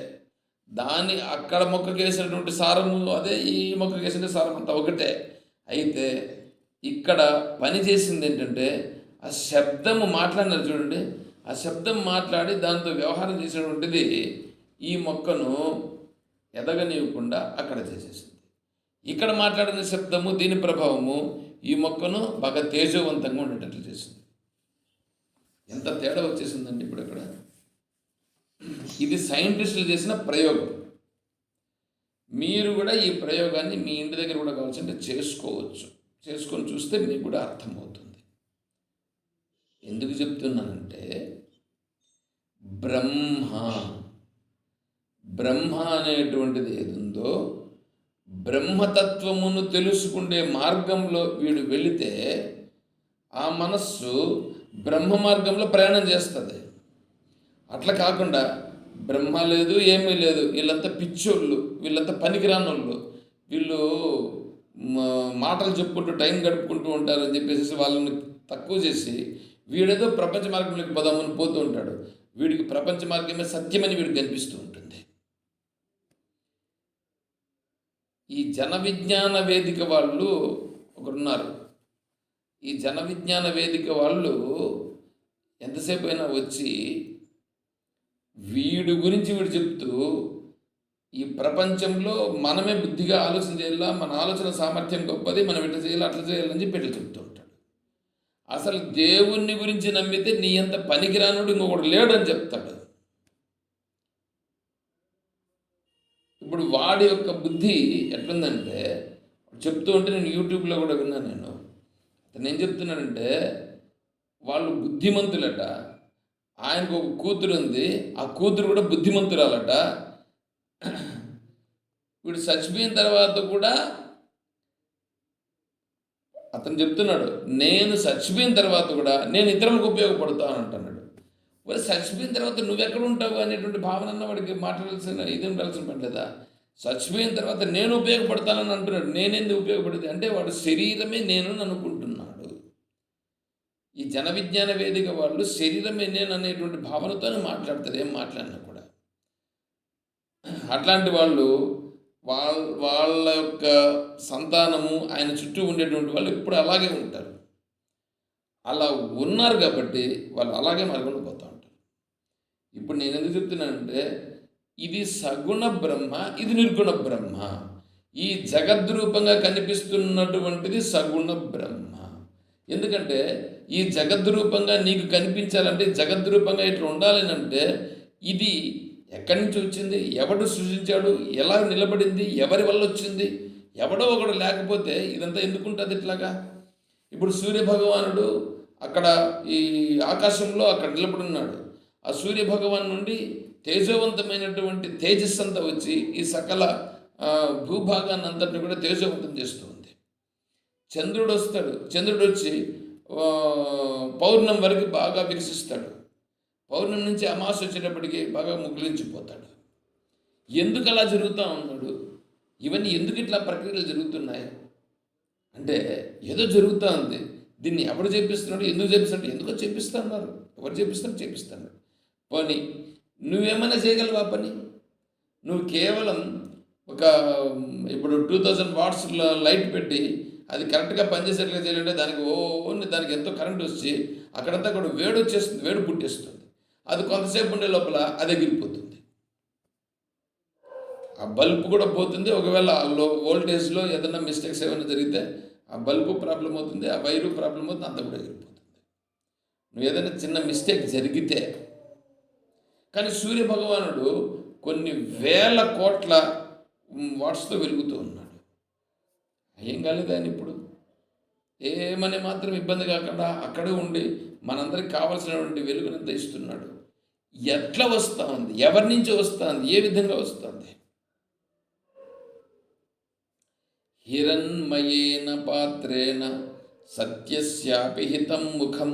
అక్కడ మొక్కకి వేసినటువంటి సారము అదే, ఈ మొక్కకి వేసిన సారం అంతా ఒకటే. అయితే ఇక్కడ పని చేసింది ఏంటంటే ఆ శబ్దము మాట్లాడినారు చూడండి, ఆ శబ్దం మాట్లాడి దాంతో వ్యవహారం చేసినటువంటిది ఈ మొక్కను ఎదగనివ్వకుండా అక్కడ చేసేసింది. ఇక్కడ మాట్లాడిన శబ్దము, దీని ప్రభావము ఈ మొక్కను బాగా తేజవంతంగా ఉండేటట్లు చేసింది. ఎంత తేడా వచ్చేసిందండి ఇప్పుడు ఇక్కడ. ఇది సైంటిస్టులు చేసిన ప్రయోగం. మీరు కూడా ఈ ప్రయోగాన్ని మీ ఇంటి దగ్గర కూడా కావాల్సింటే చేసుకోవచ్చు. చేసుకొని చూస్తే మీకు కూడా అర్థమవుతుంది. ఎందుకు చెప్తున్నానంటే బ్రహ్మ అనేటువంటిది ఏదుందో, బ్రహ్మతత్వమును తెలుసుకునే మార్గంలో వీడు వెళితే ఆ మనస్సు బ్రహ్మ మార్గంలో ప్రయాణం చేస్తుంది. అట్లా కాకుండా బ్రహ్మ లేదు, ఏమీ లేదు, వీళ్ళంతా పిచ్చోళ్ళు, వీళ్ళంతా పనికిరానోళ్ళు, వీళ్ళు మాటలు చెప్పుకుంటూ టైం గడుపుకుంటూ ఉంటారని చెప్పేసి వాళ్ళని తక్కువ చేసి వీడేదో ప్రపంచ మార్గంలోకి పోదామని పోతూ ఉంటాడు. వీడికి ప్రపంచ మార్గమే సత్యమని వీడికి కనిపిస్తూ ఉంటుంది. ఈ జన విజ్ఞాన వేదిక వాళ్ళు ఒకరున్నారు. ఈ జన విజ్ఞాన వేదిక వాళ్ళు ఎంతసేపు అయినా వచ్చి వీడి గురించి వీడు చెప్తూ ఈ ప్రపంచంలో మనమే బుద్ధిగా ఆలోచన చేయాలా, మన ఆలోచన సామర్థ్యం గొప్పది, మనం ఇట్లా చేయాలి అట్లా చేయాలని చెప్పి ఇట్లా చెప్తూ ఉంటాడు. అసలు దేవుణ్ణి గురించి నమ్మితే నీ అంత పనికిరానుడు ఇంకొకటి లేడని చెప్తాడు. ఇప్పుడు వాడి యొక్క బుద్ధి ఎట్లుందంటే, చెప్తూ ఉంటే నేను యూట్యూబ్లో కూడా విన్నాను. నేను చెప్తున్నానంటే వాళ్ళు బుద్ధిమంతులట. ఆయనకు ఒక కూతురు ఉంది, ఆ కూతురు కూడా బుద్ధిమంతురాలట. వీడు చచ్చిపోయిన తర్వాత కూడా అతను చెప్తున్నాడు, నేను చచ్చిపోయిన తర్వాత కూడా నేను ఇతరులకు ఉపయోగపడతాను అంటున్నాడు. మరి చచ్చిపోయిన తర్వాత నువ్వెక్కడ ఉంటావు అనేటువంటి భావన అన్న వాడికి మాట్లాడాల్సిన ఇది ఉండాల్సిన పని లేదా? చచ్చిపోయిన తర్వాత నేను ఉపయోగపడతానని అంటున్నాడు. నేనేందుకు ఉపయోగపడేది అంటే వాడు శరీరమే నేను అనుకుంటున్నాడు. ఈ జన విజ్ఞాన వేదిక వాళ్ళు శరీరమే నేను అనేటువంటి భావనతోనే మాట్లాడతారు, ఏం మాట్లాడినా కూడా. అట్లాంటి వాళ్ళు వాళ్ళ యొక్క సంతానము ఆయన చుట్టూ ఉండేటువంటి వాళ్ళు ఎప్పుడు అలాగే ఉంటారు. అలా ఉన్నారు కాబట్టి వాళ్ళు అలాగే మరుగున పోతూ ఉంటారు. ఇప్పుడు నేను ఎందుకు చెప్తున్నానంటే ఇది సగుణ బ్రహ్మ, ఇది నిర్గుణ బ్రహ్మ. ఈ జగద్రూపంగా కనిపిస్తున్నటువంటిది సగుణ బ్రహ్మ. ఎందుకంటే ఈ జగద్రూపంగా నీకు కనిపించాలంటే, జగద్రూపంగా ఇట్లా ఉండాలని అంటే ఇది ఎక్కడి నుంచి వచ్చింది, ఎవడు సృష్టించాడు, ఎలా నిలబడింది, ఎవరి వల్ల వచ్చింది, ఎవడో ఒకడు లేకపోతే ఇదంతా ఎందుకుంటుంది ఇట్లాగా? ఇప్పుడు సూర్యభగవానుడు అక్కడ ఈ ఆకాశంలో అక్కడ నిలబడి ఉన్నాడు. ఆ సూర్యభగవాన్ నుండి తేజవంతమైనటువంటి తేజస్సు అంతా వచ్చి ఈ సకల భూభాగాన్ని అంతటిని కూడా తేజవంతం చేస్తుంది. చంద్రుడు వస్తాడు, చంద్రుడు వచ్చి పౌర్ణమి వరకు బాగా వికసిస్తాడు. పౌర్ణమి నుంచి అమావాస్య వచ్చేటప్పటికి బాగా ముగిలించిపోతాడు. ఎందుకు అలా జరుగుతూ ఉన్నాడు? ఇవన్నీ ఎందుకు ఇట్లా ప్రక్రియలు జరుగుతున్నాయి అంటే ఏదో జరుగుతూ ఉంది. దీన్ని ఎవరు చేపిస్తున్నాడు, ఎందుకు చేపిస్తున్నాడు? ఎందుకో చేపిస్తున్నారు. ఎవరు చేపిస్తున్నారు. పోనీ నువ్వేమైనా చేయగలవా పని? నువ్వు కేవలం ఒక ఇప్పుడు 2000 వాట్స్ లైట్ పెట్టి అది కరెక్ట్గా పనిచేసేట్లుగా చేయాలంటే దానికి ఎంతో కరెంట్ వచ్చి అక్కడంతా కూడా వేడి వచ్చేస్తుంది, వేడి పుట్టేస్తుంది. అది కొంతసేపు ఉండే లోపల అది ఎగిరిపోతుంది. ఆ బల్బు కూడా పోతుంది. ఒకవేళ లో వోల్టేజ్లో ఏదైనా మిస్టేక్స్ ఏమైనా జరిగితే ఆ బల్బు ప్రాబ్లం అవుతుంది, ఆ వైరు ప్రాబ్లం అవుతుంది, అంతా కూడా ఎగిరిపోతుంది. నువ్వు ఏదైనా చిన్న మిస్టేక్ జరిగితే. కానీ సూర్యభగవానుడు కొన్ని వేల కోట్ల వాట్స్తో వెలుగుతూ ఉన్నాడు. ఏం కాలేదు ఆయన ఇప్పుడు ఏమని మాత్రం ఇబ్బంది కాకుండా అక్కడే ఉండి మనందరికి కావాల్సినటువంటి వెలుగునంతా ఇస్తున్నాడు. ఎట్లా వస్తూ ఉంది, ఎవరి నుంచి వస్తుంది, ఏ విధంగా వస్తుంది? హిరణ్మయేన పాత్రేణ సత్యస్యాపి హితం ముఖం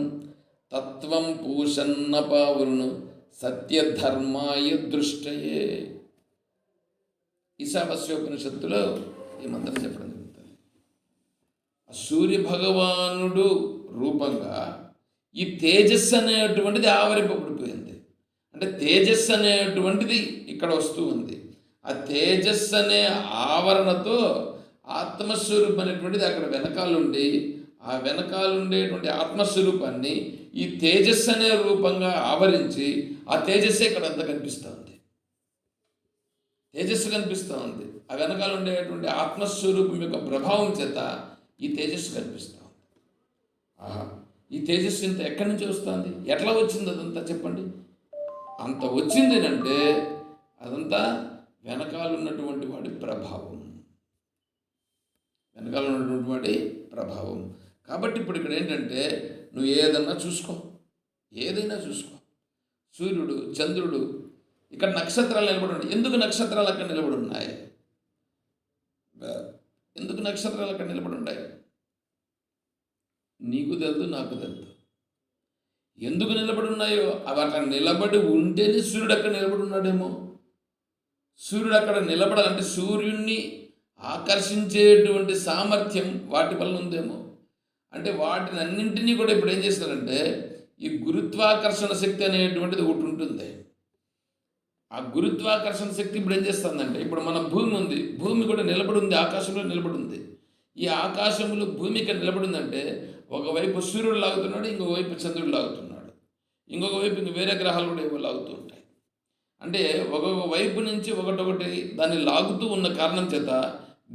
తత్వం పూషన్న పావృణు సత్యధర్మాయ దృష్టయే. ఈశావాస్యోపనిషత్తులో ఈ మంత్రం చెప్పడం జరుగుతుంది. సూర్య భగవానుడు రూపంగా ఈ తేజస్సు అనేటువంటిది ఆవరింపబడిపోయింది. అంటే తేజస్సు అనేటువంటిది ఇక్కడ వస్తూ ఉంది. ఆ తేజస్సు అనే ఆవరణతో ఆత్మస్వరూపం అనేటువంటిది అక్కడ వెనకాలండి. ఆ వెనకాలండేటువంటి ఆత్మస్వరూపాన్ని ఈ తేజస్సు అనే రూపంగా ఆవరించి ఆ తేజస్సే ఇక్కడ అంతా కనిపిస్తూ ఉంది. తేజస్సు కనిపిస్తూ ఉంది. ఆ వెనకాల ఉండేటువంటి ఆత్మస్వరూపం యొక్క ప్రభావం చేత ఈ తేజస్సు కనిపిస్తూ ఉంది. ఈ తేజస్సు ఇంత ఎక్కడి నుంచి వస్తుంది, ఎట్లా వచ్చింది అదంతా చెప్పండి. అంత వచ్చింది అంటే అదంతా వెనకాల ఉన్నటువంటి వాడి ప్రభావం, వెనకాల ఉన్నటువంటి వాడి ప్రభావం. కాబట్టి ఇప్పుడు ఇక్కడ ఏంటంటే నువ్వు ఏదన్నా చూసుకో, ఏదైనా చూసుకో. సూర్యుడు, చంద్రుడు, ఇక్కడ నక్షత్రాలు నిలబడి ఉన్నాయి. ఎందుకు నక్షత్రాలు అక్కడ నిలబడి ఉన్నాయి? ఎందుకు నక్షత్రాలు అక్కడ నిలబడి ఉన్నాయి? నీకు తెలుసు, నాకు తెలుసు. ఎందుకు నిలబడి ఉన్నాయో అవి అక్కడ నిలబడి ఉంటేనే సూర్యుడు అక్కడ నిలబడి ఉన్నాడేమో. సూర్యుడు అక్కడ నిలబడాలంటే సూర్యుడిని ఆకర్షించేటువంటి సామర్థ్యం వాటి వల్ల ఉందేమో. అంటే వాటిని అన్నింటినీ కూడా ఇప్పుడు ఏం చేస్తారంటే ఈ గురుత్వాకర్షణ శక్తి అనేటువంటిది ఒకటి ఉంటుంది. ఆ గురుత్వాకర్షణ శక్తి ఇప్పుడు ఏం చేస్తుందంటే ఇప్పుడు మన భూమి ఉంది, భూమి కూడా నిలబడి ఉంది, ఆకాశంలో నిలబడి ఉంది. ఈ ఆకాశంలో భూమి ఇక్కడ నిలబడి ఉందంటే ఒకవైపు సూర్యుడు లాగుతున్నాడు, ఇంకొక వైపు చంద్రుడు లాగుతున్నాడు, ఇంకొక వైపు ఇంక వేరే గ్రహాలు కూడా ఏవో లాగుతూ ఉంటాయి. అంటే ఒక్కొక్క వైపు నుంచి ఒకటొకటి దాన్ని లాగుతూ ఉన్న కారణం చేత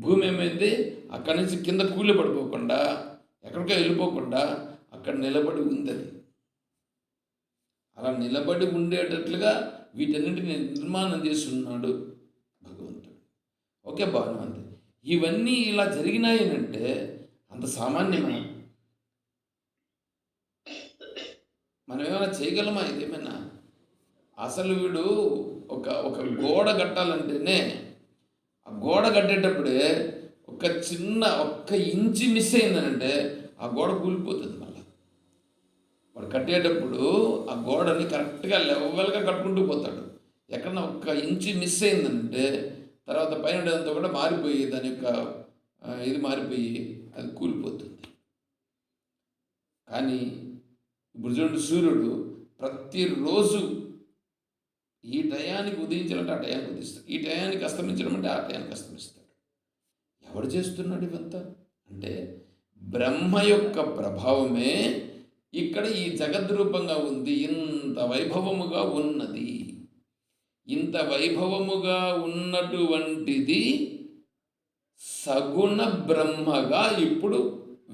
భూమి ఏమైంది అక్కడి నుంచి కింద కూలి పడిపోకుండా ఎక్కడికో వెళ్ళిపోకుండా అక్కడ నిలబడి ఉందని. అలా నిలబడి ఉండేటట్లుగా వీటన్నింటిని నిర్మాణం చేసి ఉన్నాడు భగవంతుడు. ఓకే, బాగానే ఉంది. ఇవన్నీ ఇలా జరిగినాయనంటే అంత సామాన్యమా? మనం ఏమైనా చేయగలమా? ఇదేమైనా అసలు వీడు ఒక ఒక గోడ కట్టాలంటేనే ఆ గోడ కట్టేటప్పుడే ఒక్క ఇంచి మిస్ అయిందనంటే ఆ గోడ కూలిపోతుంది. మళ్ళీ వాడు కట్టేటప్పుడు ఆ గోడని కరెక్ట్గా లెవెల్గా కట్టుకుంటూ పోతాడు. ఎక్కడన్నా ఒక్క ఇంచి మిస్ అయిందంటే తర్వాత పైన ఉండేదంతా కూడా మారిపోయి దాని యొక్క ఇది మారిపోయి అది కూలిపోతుంది. కానీ ఇప్పుడు చూడండి, సూర్యుడు ప్రతిరోజు ఈ టయానికి ఉదయించాలంటే ఆ టయానికి ఉదయిస్తాడు, ఈ టయానికి అస్తమించడం అంటే ఆ టయానికి అస్తమిస్తాడు. ఎవడు చేస్తున్నాడు ఇవంతా అంటే బ్రహ్మ యొక్క ప్రభావమే ఇక్కడ ఈ జగద్రూపంగా ఉంది. ఇంత వైభవముగా ఉన్నది, ఇంత వైభవముగా ఉన్నటువంటిది సగుణ బ్రహ్మగా ఇప్పుడు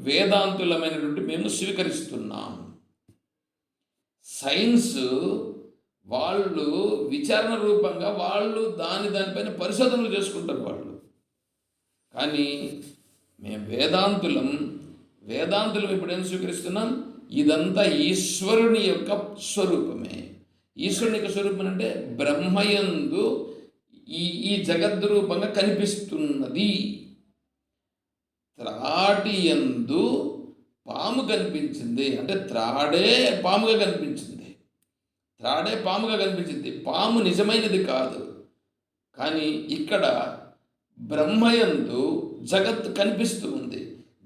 వేదాంతులమైనటువంటి మేము స్వీకరిస్తున్నాం. సైన్స్ వాళ్ళు విచారణ రూపంగా వాళ్ళు దానిపైన పరిశోధనలు చేసుకుంటారు వాళ్ళు. కానీ మేము వేదాంతులం ఇప్పుడు ఏం స్వీకరిస్తున్నాం? ఇదంతా ఈశ్వరుని యొక్క స్వరూపమే. ఈశ్వరుని యొక్క స్వరూపం అంటే బ్రహ్మయందు ఈ జగద్రూపంగా కనిపిస్తున్నది. త్రాటియందు పాము కనిపించింది అంటే త్రాడే పాముగా కనిపించింది. పాము నిజమైనది కాదు. కానీ ఇక్కడ బ్రహ్మయందు జగత్తు కనిపిస్తూ ఉంది.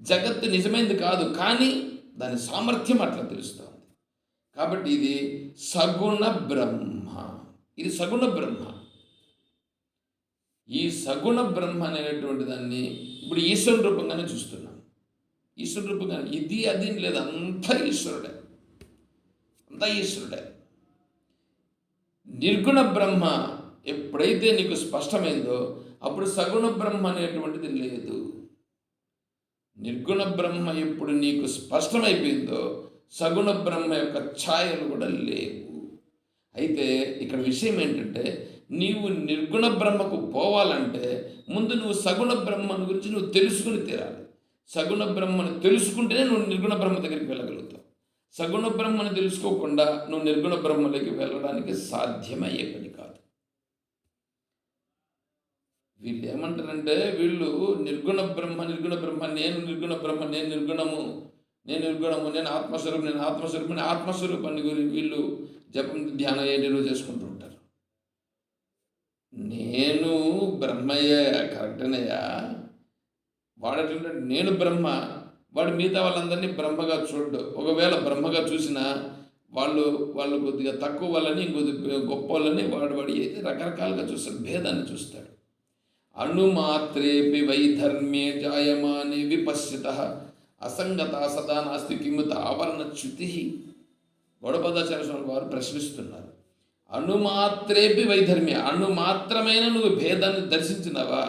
జగత్తు నిజమైనది కాదు, కానీ దాని సామర్థ్యం అట్లా తెలుస్తుంది. కాబట్టి ఇది సగుణ బ్రహ్మ. ఇది సగుణ బ్రహ్మ. ఈ సగుణ బ్రహ్మ అనేటువంటి దాన్ని ఇప్పుడు ఈశ్వరుని రూపంగానే చూస్తున్నాం. ఈశ్వరుని రూపంగా ఇది అది లేదు, అంతా ఈశ్వరుడే. నిర్గుణ బ్రహ్మ ఎప్పుడైతే నీకు స్పష్టమైందో అప్పుడు సగుణ బ్రహ్మ అనేటువంటిది లేదు. నిర్గుణ బ్రహ్మ ఎప్పుడు నీకు స్పష్టమైపోయిందో సగుణ బ్రహ్మ యొక్క ఛాయలు కూడా లేవు. అయితే ఇక్కడ విషయం ఏంటంటే నీవు నిర్గుణ బ్రహ్మకు పోవాలంటే ముందు నువ్వు సగుణ బ్రహ్మను గురించి నువ్వు తెలుసుకుని తీరాలి. సగుణ బ్రహ్మను తెలుసుకుంటేనే నువ్వు నిర్గుణ బ్రహ్మ దగ్గరికి వెళ్ళగలుగుతావు. సగుణ బ్రహ్మను తెలుసుకోకుండా నువ్వు నిర్గుణ బ్రహ్మలోకి వెళ్ళడానికి సాధ్యమయ్యే పని కాదు. వీళ్ళు ఏమంటారంటే వీళ్ళు నిర్గుణ బ్రహ్మ నేను నిర్గుణ బ్రహ్మ, నేను నిర్గుణము, నేను ఆత్మస్వరూపాన్ని గురించి వీళ్ళు జపం ధ్యానం ఏంటో చేసుకుంటూ ఉంటారు. నేను బ్రహ్మయ్యే కరెక్టేనయ్యా. వాడేటంటే నేను బ్రహ్మ, వాడు మిగతా వాళ్ళందరినీ బ్రహ్మగా చూడడు. ఒకవేళ బ్రహ్మగా చూసినా వాళ్ళు కొద్దిగా తక్కువ వాళ్ళని ఇంకొద్ది గొప్ప వాళ్ళని వాడి రకరకాలుగా చూస్తాడు, భేదాన్ని చూస్తాడు. అణుమాత్రేపి వైధర్మ్యే జాయమానే విపశ్యతః అసంగత సదా నాస్తి కిముత ఆవరణచ్యుతి. గౌడపదాచార్య స్వామి వారు ప్రశ్నిస్తున్నారు. అణుమాత్రేపి వైధర్మ్య, అణుమాత్రమైన నువ్వు భేదాన్ని దర్శించినవా?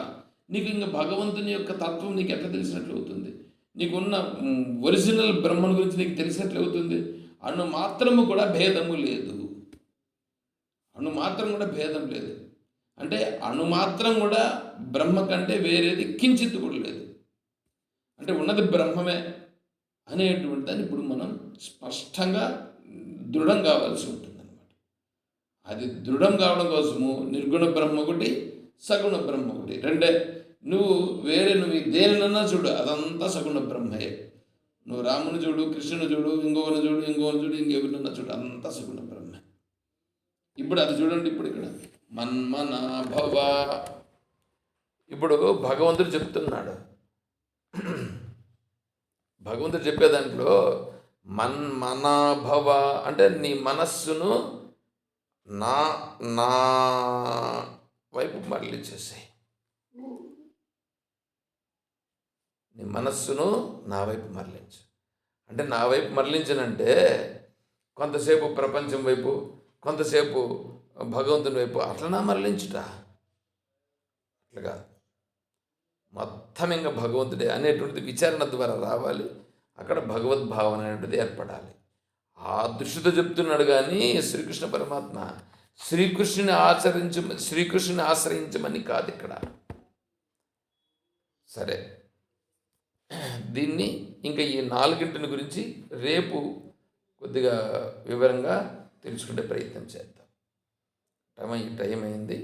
నీకు ఇంకా భగవంతుని యొక్క తత్వం నీకు ఎట్లా తెలిసినట్లు అవుతుంది? నీకున్న ఒరిజినల్ బ్రహ్మను గురించి నీకు తెలిసినట్లు అవుతుంది? అణుమాత్రము కూడా భేదము లేదు. అణుమాత్రం కూడా భేదం లేదు. అంటే అణుమాత్రం కూడా బ్రహ్మ కంటే వేరేది కించిత్ కూడా లేదు. అంటే ఉన్నది బ్రహ్మమే అనేటువంటి దాన్ని ఇప్పుడు మనం స్పష్టంగా దృఢం కావాల్సి ఉంటుందన్నమాట. అది దృఢం కావడం కోసము నిర్గుణ బ్రహ్మ ఒకటి, సగుణ బ్రహ్మ ఒకటి, రెండే. నువ్వు దేనినన్నా చూడు, అదంతా సగుణ బ్రహ్మయే. నువ్వు రాముని చూడు, కృష్ణుని చూడు, ఇంకొకరిని చూడు, ఇంకెవరినన్నా చూడు, అంతా సగుణ బ్రహ్మ. ఇప్పుడు అది చూడండి, ఇప్పుడు ఇక్కడ మన్మనాభవ. ఇప్పుడు భగవంతుడు చెప్తున్నాడు. భగవంతుడు చెప్పే దాంట్లో మన్మనాభవ అంటే నీ మనస్సును నా వైపు మరలించేసాయి. నీ మనస్సును నా వైపు మరలించు. అంటే నా వైపు మరలించనంటే కొంతసేపు ప్రపంచం వైపు, కొంతసేపు భగవంతుని వైపు అట్లనా మరలించుట? అట్లా మొత్తం ఇంకా భగవంతుడే అనేటువంటిది విచారణ ద్వారా రావాలి. అక్కడ భగవద్భావన అనేటువంటిది ఏర్పడాలి. ఆ దృష్టితో చెప్తున్నాడు. కానీ శ్రీకృష్ణ పరమాత్మ శ్రీకృష్ణుని ఆశ్రయించమని కాదు ఇక్కడ. సరే, దీన్ని ఇంకా ఈ 4 గురించి రేపు కొద్దిగా వివరంగా తెలుసుకునే ప్రయత్నం చేద్దాం. టైం అయింది,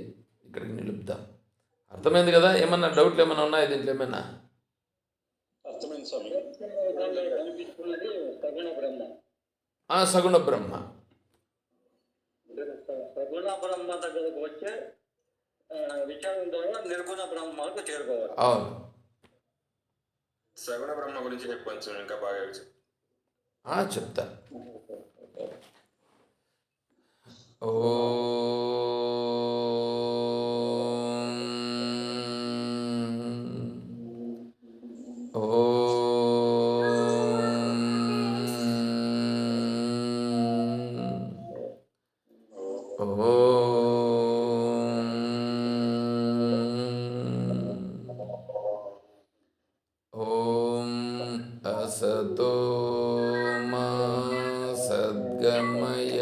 ఇక్కడికి నిలుపుదాం. అర్థమైంది కదా? ఏమన్నా డౌట్లు ఏమైనా ఉన్నాయా దీంట్లో? ఏమైనా అర్థమైంది స్వామి. సగుణ బ్రహ్మ సగుణ బ్రహ్మ దగ్గరకు వచ్చే విచారం ద్వారా నిర్గుణ బ్రహ్మకు చేరుకోవాలి. అవును. సగుణ బ్రహ్మ గురించి కొంచెం ఇంకా బాగా చెప్తా. ఓ असतो मा सद्गमय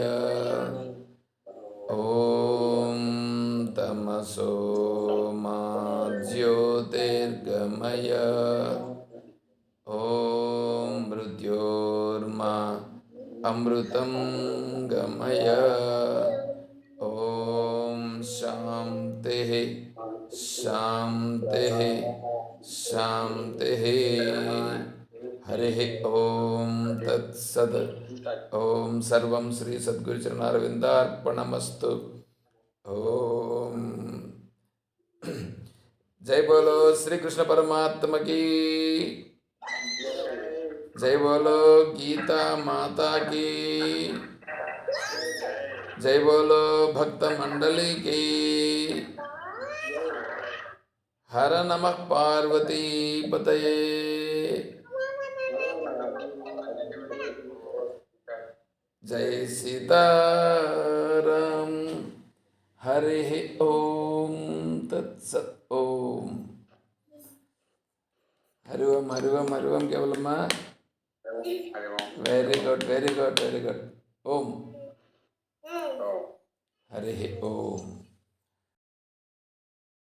ॐ तमसो मा ज्योतिर्गमय ॐ मृत्योर्मा अमृतं गमय ॐ शान्तिः शान्तिः शान्तिः हरिः ॐ तत्सत् ॐ सर्वं श्री सद्गुरु चरणारविन्दार्पणमस्तु। ॐ जय बोलो श्री कृष्ण परमात्मा की जय, बोलो गीता माता की जय, बोलो भक्त मंडली की। हर नमः पार्वती पतये। जय सीताराम। हरिः ॐ तत्सत्। ॐ हरि ओम हरि ओम हरि ओम केवलम्मा। Very good very good very good. ओम हरिः ॐ।